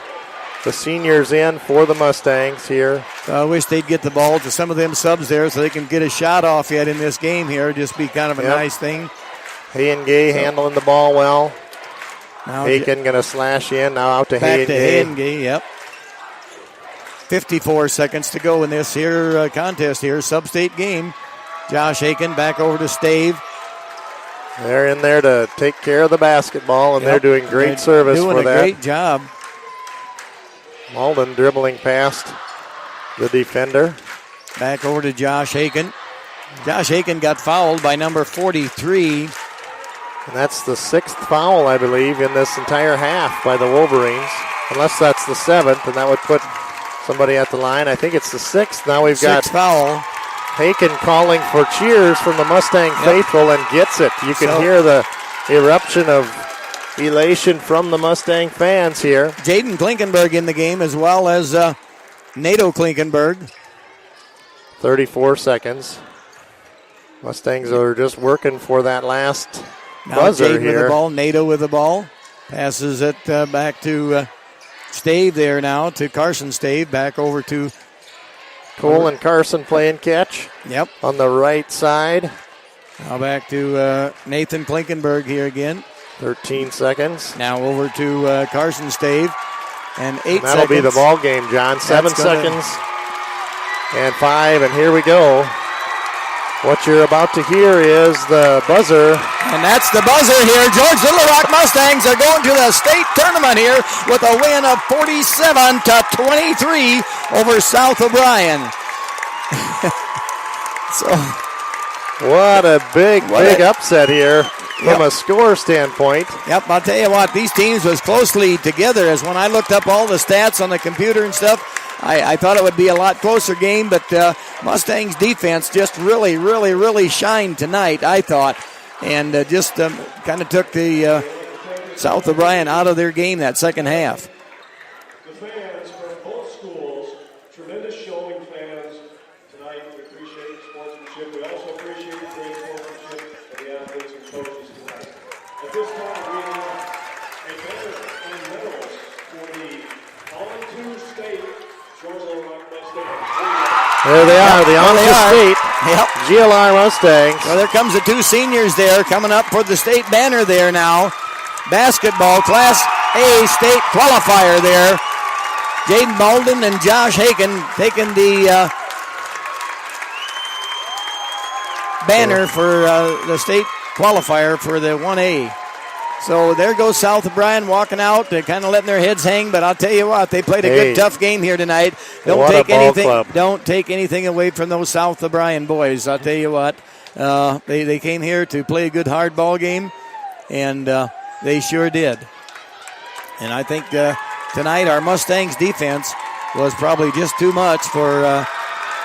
A: seniors in for the Mustangs here.
B: I wish they'd get the ball to some of them subs there so they can get a shot off yet in this game here. Just be kind of a nice thing.
A: Hayengay handling the ball well. Now Aiken going to slash in. Now out to Hayengay.
B: Back to Hayengay, yep. 54 seconds to go in this here contest here. Substate game. Josh Aiken back over to Stave.
A: They're in there to take care of the basketball, and they're doing great service for that.
B: Doing a great job.
A: Malden dribbling past the defender.
B: Back over to Josh Aiken. Josh Aiken got fouled by number 43.
A: And that's the 6th foul, I believe, in this entire half by the Wolverines. Unless that's the 7th, and that would put somebody at the line. I think it's the 6th. Now we've got
B: 6th foul.
A: Aiken calling for cheers from the Mustang faithful and gets it. You can hear the eruption of elation from the Mustang fans here.
B: Jaden Klinkenberg in the game as well as Nato Klinkenberg.
A: 34 seconds. Mustangs are just working for that last
B: now
A: buzzer
B: Jaden
A: here.
B: With the ball, Nato with the ball. Passes it back to Stave there now to Carson Stave. Back over to
A: Cole and Carson playing catch.
B: Yep.
A: On the right side.
B: Now back to Nathan Klinkenberg here again.
A: 13 seconds.
B: Now over to Carson Stave. And 8 seconds.
A: That'll be the ball game, John. 7 seconds. And 5, and here we go. What you're about to hear is the buzzer.
B: And that's the buzzer here. George Little Rock Mustangs are going to the state tournament here with a win of 47-23 over South O'Brien.
A: So, what a big upset here. from a score standpoint.
B: Yep, I'll tell you what, these teams was closely together. As when I looked up all the stats on the computer and stuff, I thought it would be a lot closer game, but Mustangs defense just really shined tonight, I thought, and just kind of took the South O'Brien out of their game that second half.
J: The fans from both schools, tremendous showing, fans. Tonight, we appreciate the sportsmanship. We also appreciate the great sportsmanship of the athletes and coaches tonight. At this time, we have a banner and medals for the All-2 George Little Rock Mustangs.
A: There they are, the on-the-state GLR Mustangs.
B: Well, there comes the two seniors there coming up for the state banner there now. Basketball, Class A state qualifier there. Jaden Malden and Josh Haken taking the banner for the state qualifier for the 1A. So there goes South O'Brien walking out. They're kind of letting their heads hang, but I'll tell you what, they played a good, tough game here tonight. Don't take anything away from those South O'Brien boys. I'll tell you what, they came here to play a good hard ball game, and they sure did. And I think tonight our Mustangs defense was probably just too much for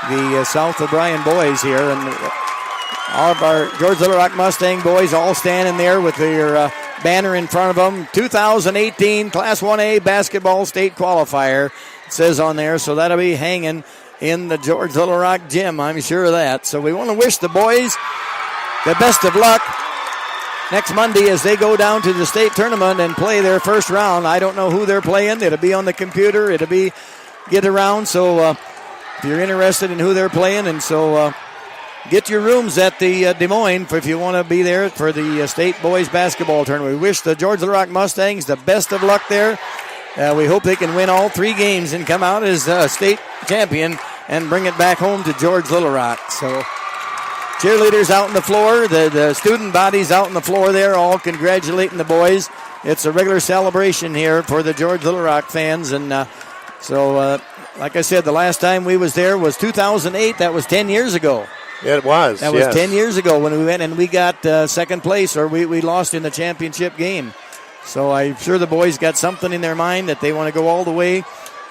B: the South O'Brien boys here, and all of our George Little Rock Mustang boys all standing there with their banner in front of them. 2018 Class 1A basketball state qualifier, it says on there, so that'll be hanging in the George Little Rock gym, I'm sure of that. So we want to wish the boys the best of luck next Monday as they go down to the state tournament and play their first round. I don't know who they're playing. It'll be on the computer. It'll be get around, so if you're interested in who they're playing, and so get your rooms at the Des Moines if you want to be there for the state boys basketball tournament. We wish the George Little Rock Mustangs the best of luck there. We hope they can win all 3 games and come out as state champion and bring it back home to George Little Rock. So cheerleaders out on the floor, the student bodies out on the floor there, all congratulating the boys. It's a regular celebration here for the George Little Rock fans, and so like I said, the last time we was there was 2008. That was 10 years ago.
A: It was.
B: That was 10 years ago when we went and we got second place, or we lost in the championship game. So I'm sure the boys got something in their mind that they want to go all the way,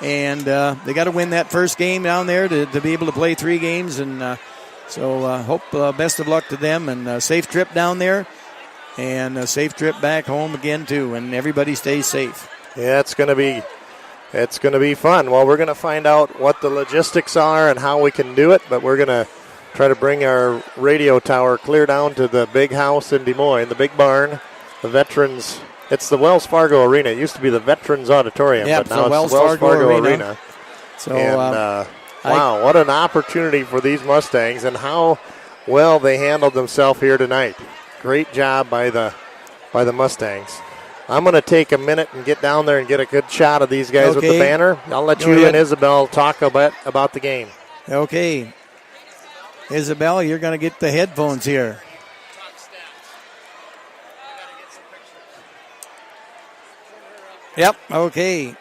B: and they got to win that first game down there to be able to play 3 games. And so hope best of luck to them, and a safe trip down there, and a safe trip back home again too, and everybody stays safe.
A: Yeah, it's going to be fun. Well, we're going to find out what the logistics are and how we can do it, but we're going to try to bring our radio tower clear down to the big house in Des Moines, the big barn, the Veterans. It's the Wells Fargo Arena. It used to be the Veterans Auditorium, but now it's the Wells Fargo Arena.
B: So,
A: and, wow, what an opportunity for these Mustangs, and how well they handled themselves here tonight. Great job by the Mustangs. I'm going to take a minute and get down there and get a good shot of these guys with the banner. I'll let you and Isabel talk about the game.
B: Okay. Isabel, you're going to get the headphones here. Yep, okay.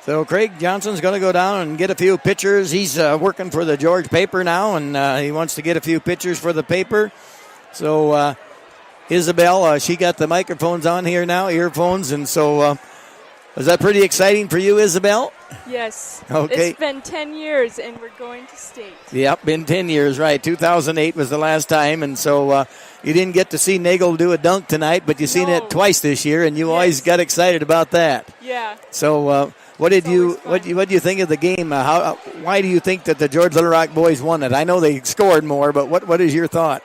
B: So Craig Johnson's going to go down and get a few pictures. He's working for the George paper now, and he wants to get a few pictures for the paper. So Isabel, she got the microphones on here now, earphones, and so is that pretty exciting for you, Isabel?
F: Yes.
B: Okay.
F: It's been 10 years, and we're going to state.
B: Yep, been 10 years, right. 2008 was the last time, and so you didn't get to see Nagel do a dunk tonight, but you seen it twice this year, and you always got excited about that.
F: Yeah.
B: So what do you think of the game? Why do you think that the George Little Rock boys won it? I know they scored more, but what is your thought?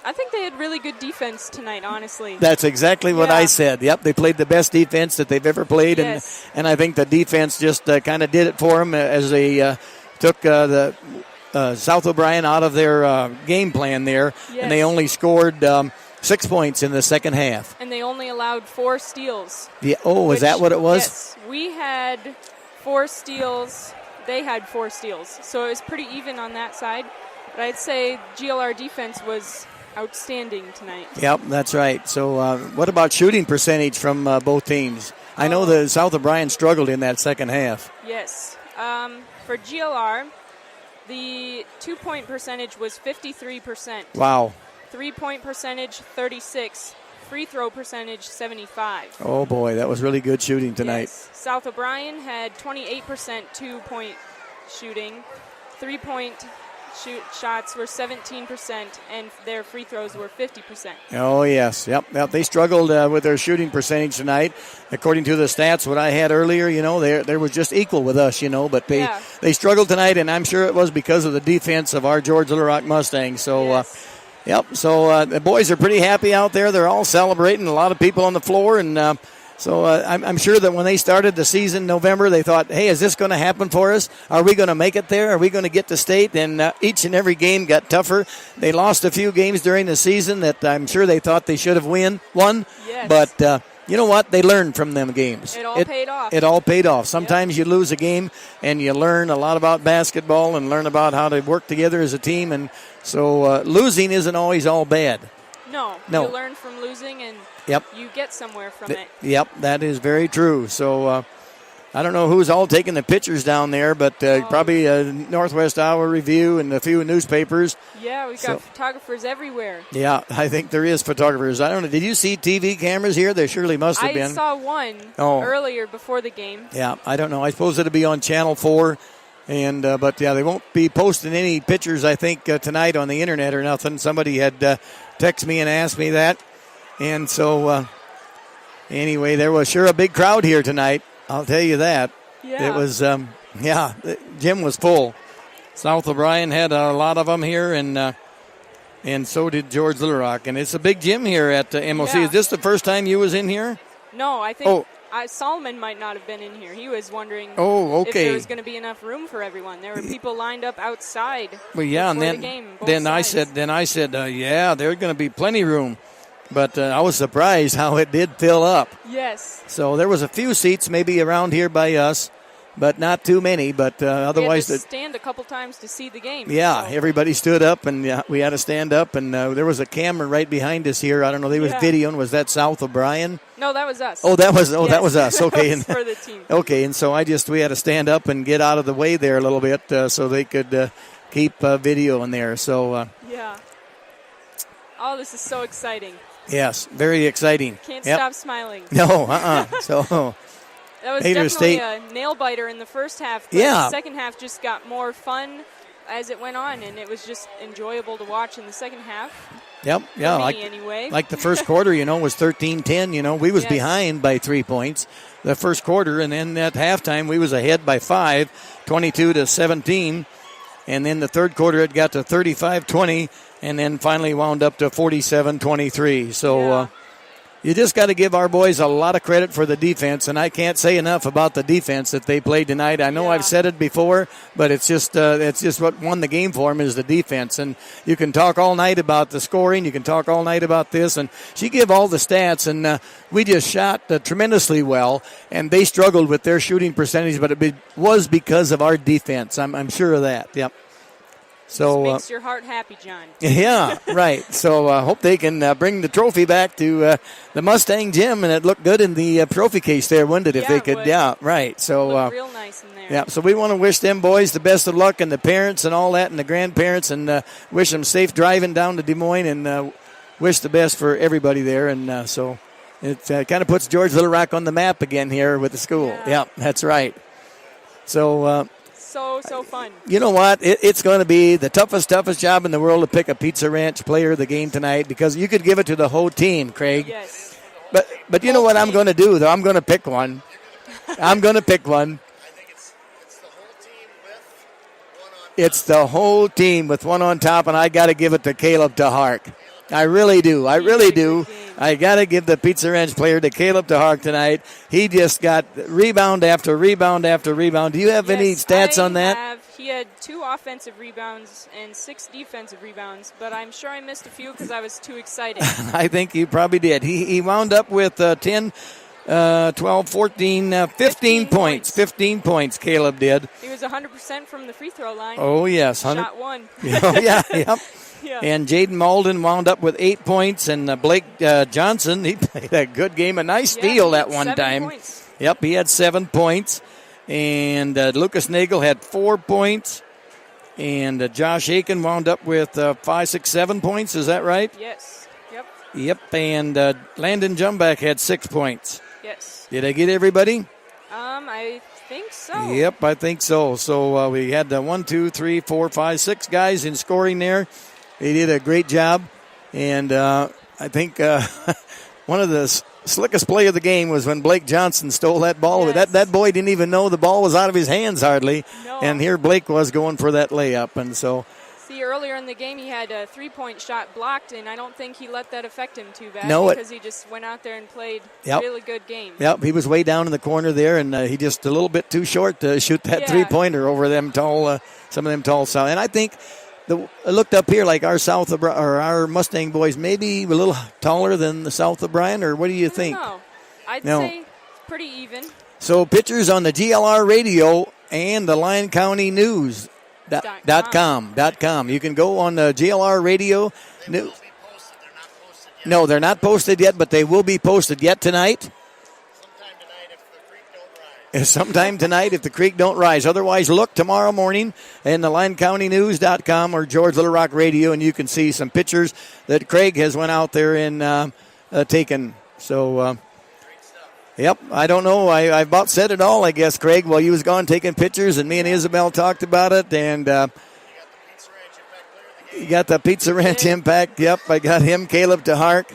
F: I think they had really good defense tonight, honestly.
B: That's exactly what I said. Yep, they played the best defense that they've ever played,
F: yes.
B: and I think the defense just kind of did it for them as they took the South O'Brien out of their game plan there, and they only scored 6 points in the second half.
F: And they only allowed 4 steals.
B: Yeah. Oh, is that what it was?
F: Yes, we had 4 steals. They had 4 steals. So it was pretty even on that side. But I'd say GLR defense was outstanding tonight.
B: Yep, that's right. So what about shooting percentage from both teams? I know the South O'Brien struggled in that second half.
F: Yes. For GLR, the 2-point percentage was 53%.
B: Wow.
F: 3-point percentage 36, free throw percentage 75.
B: Oh, boy, that was really good shooting tonight.
F: Yes. South O'Brien had 28% 2-point shooting. 3-point shots were 17%, and their free throws were 50%.
B: Oh, yes. Yep. They struggled with their shooting percentage tonight. According to the stats, what I had earlier, they were just equal with us, but they struggled tonight, and I'm sure it was because of the defense of our George Little Rock Mustangs. So,
F: yes.
B: So the boys are pretty happy out there. They're all celebrating. A lot of people on the floor, and so I'm sure that when they started the season in November, they thought, hey, is this going to happen for us? Are we going to make it there? Are we going to get to state? And each and every game got tougher. They lost a few games during the season that I'm sure they thought they should have won.
F: Yes.
B: But you know what? They learned from them games.
F: It all paid off.
B: It all paid off. Sometimes you lose a game and you learn a lot about basketball and learn about how to work together as a team. And so losing isn't always all bad.
F: No. You learn from losing, and you get somewhere from it.
B: Yep, that is very true. So I don't know who's all taking the pictures down there, but probably Northwest Iowa Review and a few newspapers.
F: Yeah, we've got photographers everywhere.
B: Yeah, I think there is photographers. I don't know. Did you see TV cameras here? There surely must have been.
F: I saw one earlier before the game.
B: Yeah, I don't know. I suppose it'll be on Channel 4. And but they won't be posting any pictures, I think, tonight on the internet or nothing. Somebody had texted me and asked me that. And so, anyway, there was sure a big crowd here tonight. I'll tell you that.
F: Yeah.
B: It was, the gym was full. South O'Brien had a lot of them here, and so did George Little Rock. And it's a big gym here at MOC.
F: Yeah.
B: Is this the first time you was in here?
F: No, I think Solomon might not have been in here. He was wondering if there was going to be enough room for everyone. There were people lined up outside.
B: Well, yeah, and
F: the game,
B: then I said, yeah, there's going to be plenty of room. But I was surprised how it did fill up.
F: Yes.
B: So there was a few seats maybe around here by us, but not too many. But otherwise,
F: we had to stand a couple times to see the game.
B: Yeah, so everybody stood up, and we had to stand up. And there was a camera right behind us here. I don't know. They was videoing. Was that South O'Brien?
F: No, that was us.
B: That was us. Okay,
F: that was for the team.
B: Okay, and so we had to stand up and get out of the way there a little bit so they could keep video in there. So
F: yeah. Oh, this is so exciting.
B: Yes, very exciting.
F: Can't stop smiling.
B: No, So
F: that was definitely a nail biter in the first half. But the second half just got more fun as it went on, and it was just enjoyable to watch in the second half.
B: Yep, yeah.
F: For me, anyway.
B: Like the first quarter, was 13-10. We was behind by 3 points the first quarter, and then at halftime we was ahead by 5, 22-17. And then the third quarter it got to 35-20, and then finally wound up to 47-23. So you just got to give our boys a lot of credit for the defense, and I can't say enough about the defense that they played tonight. I know I've said it before, but it's just what won the game for them is the defense. And you can talk all night about the scoring, you can talk all night about this, and she gave all the stats, and we just shot tremendously well, and they struggled with their shooting percentage, but it was because of our defense. I'm sure of that. Yep. So
F: this makes your heart happy, John.
B: Yeah, right. So I hope they can bring the trophy back to the Mustang gym, and it looked good in the trophy case there, wouldn't it? If they could, right. So
F: looked real nice in there.
B: Yeah. So we want to wish them boys the best of luck, and the parents and all that, and the grandparents, and wish them safe driving down to Des Moines, and wish the best for everybody there. And so it kind of puts George Little Rock on the map again here with the school. Yeah, that's right. So.
F: So fun.
B: You know what? It's going to be the toughest job in the world to pick a Pizza Ranch player of the game tonight, because you could give it to the whole team, Craig.
F: Yes.
B: But you know what I'm going to do, though? I'm going to pick one. I'm going to pick one.
A: I think it's the whole team with one on top.
B: It's the whole team with one on top, and I got to give it to Caleb DeHark. I really do. I really do. I got to give the Pizza Ranch player to Caleb DeHark tonight. He just got rebound after rebound after rebound. Do you have any stats on that?
F: He had 2 offensive rebounds and 6 defensive rebounds, but I'm sure I missed a few because I was too excited.
B: I think you probably did. He wound up with 10, 12, 14, 15 points. 15 points, Caleb did.
F: He was 100% from the free throw line.
B: Oh, yes.
F: Shot 1.
B: Yep.
F: Yeah.
B: And Jaden Malden wound up with 8 points, and Blake Johnson, he played a good game, a nice steal that one
F: 7
B: time.
F: Points.
B: Yep, he had 7 points. And Lucas Nagel had 4 points. And Josh Aiken wound up with 5, 6, 7 points. Is that right?
F: Yes. Yep.
B: Yep. And Landon Jumback had 6 points.
F: Yes.
B: Did I get everybody?
F: I think so.
B: Yep, I think so. So we had 1, 2, 3, 4, 5, 6 guys in scoring there. They did a great job. And I think one of the slickest play of the game was when Blake Johnson stole that ball.
F: Yes.
B: That boy didn't even know the ball was out of his hands hardly.
F: No.
B: And here Blake was going for that layup. And so...
F: See, earlier in the game, he had a three-point shot blocked, and I don't think he let that affect him too bad because he just went out there and played a really good game.
B: Yep, he was way down in the corner there, and he just a little bit too short to shoot that three-pointer over them tall, some of them tall South. And I think I looked up here like our Mustang boys maybe a little taller than the South of Bryan, or what do you think?
F: No, I'd say it's pretty even.
B: So pictures on the GLR radio and the Lyon County News. .com. You can go on the GLR radio. No, they're not posted yet, but they will be posted yet tonight. Sometime tonight if the creek don't rise. Otherwise, look tomorrow morning in the LionCountyNews.com or George Little Rock Radio, and you can see some pictures that Craig has went out there and taken. So, yep, I don't know. I about said it all, I guess, Craig, while you was gone taking pictures, and me and Isabel talked about it. And you got the Pizza Ranch Impact. Yep, I got him, Caleb DeHark.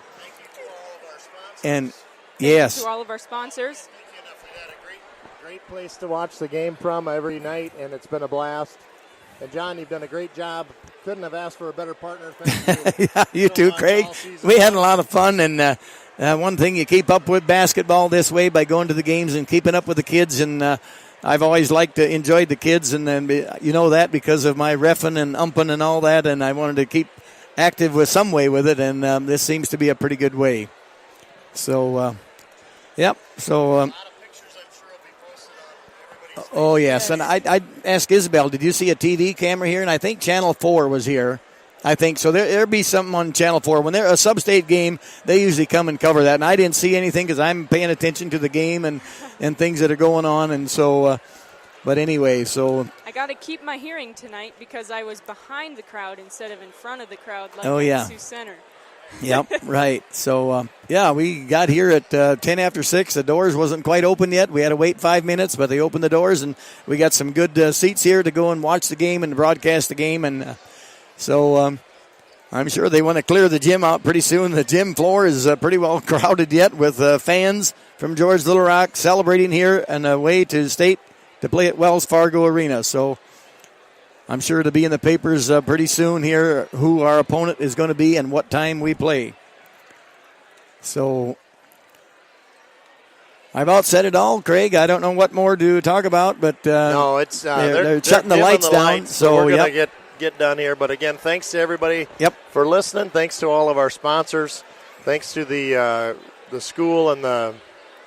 B: And, yes.
F: To all of our sponsors.
A: Great place to watch the game from every night, and it's been a blast. And, John, you've done a great job. Couldn't have asked for a better partner. Thank you.
B: Yeah, you too, Craig. We had a lot of fun, and one thing, you keep up with basketball this way by going to the games and keeping up with the kids. And I've always enjoyed the kids, and then you know that because of my reffing and umping and all that. And I wanted to keep active with some way with it, and this seems to be a pretty good way. So, yep. So, oh yes, and I asked Isabel, did you see a TV camera here? And I think Channel 4 was here. I think so. There'll be something on Channel 4. When they're a Substate game, they usually come and cover that. And I didn't see anything because I'm paying attention to the game and things that are going on. And so, but anyway, so.
F: I got to keep my hearing tonight because I was behind the crowd instead of in front of the crowd like Sioux Center.
B: Yep, right. So, we got here at 10 after 6. The doors wasn't quite open yet. We had to wait 5 minutes, but they opened the doors, and we got some good seats here to go and watch the game and broadcast the game. And so I'm sure they want to clear the gym out pretty soon. The gym floor is pretty well crowded yet with fans from George Little Rock celebrating here on the way to state to play at Wells Fargo Arena. So I'm sure to be in the papers pretty soon here who our opponent is going to be and what time we play. So I about said it all, Craig. I don't know what more to talk about, but
A: no, it's
B: they're shutting the lights down.
A: So we're going to get done here. But again, thanks to everybody for listening. Thanks to all of our sponsors. Thanks to the school and the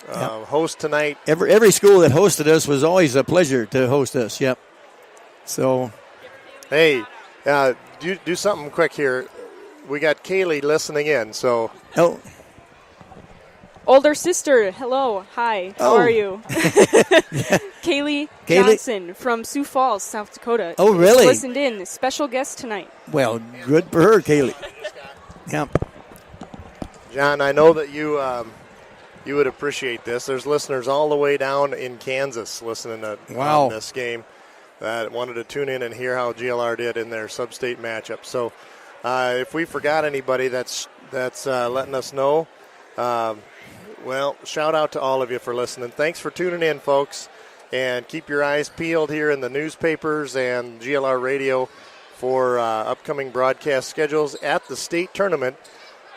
A: host tonight.
B: Every school that hosted us was always a pleasure to host us. Yep. So.
A: Hey, do something quick here. We got Kaylee listening in, so.
B: Oh.
F: Older sister, hello, hi, how are you? Kaylee Johnson from Sioux Falls, South Dakota.
B: Oh, really?
F: Listened in, special guest tonight.
B: Well, good for her, Kaylee. Yep.
A: John, I know that you would appreciate this. There's listeners all the way down in Kansas listening to this game that wanted to tune in and hear how GLR did in their Substate matchup. So if we forgot anybody that's letting us know, well, shout out to all of you for listening. Thanks for tuning in, folks, and keep your eyes peeled here in the newspapers and GLR radio for upcoming broadcast schedules at the state tournament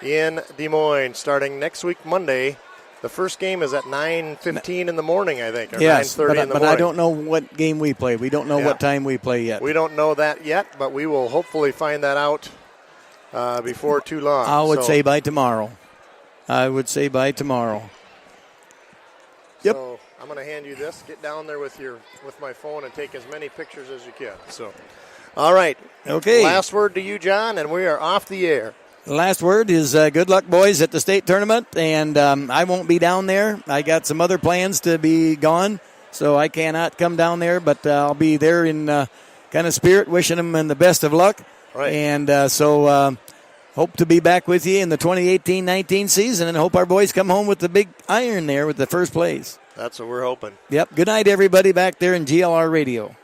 A: in Des Moines starting next week, Monday. The first game is at 9:15 in the morning, I think, or 9:30 in the morning.
B: But I don't know what game we play. We don't know what time we play yet.
A: We don't know that yet, but we will hopefully find that out before too long.
B: I would say by tomorrow. Yep.
A: So I'm going to hand you this. Get down there with my phone and take as many pictures as you can. So, all right.
B: Okay.
A: Last word to you, John, and we are off the air.
B: The last word is good luck, boys, at the state tournament, and I won't be down there. I got some other plans to be gone, so I cannot come down there, but I'll be there in kind of spirit, wishing them the best of luck.
A: Right.
B: And so hope to be back with you in the 2018-19 season, and hope our boys come home with the big iron there with the first place.
A: That's what we're hoping.
B: Yep. Good night, everybody back there in GLR Radio.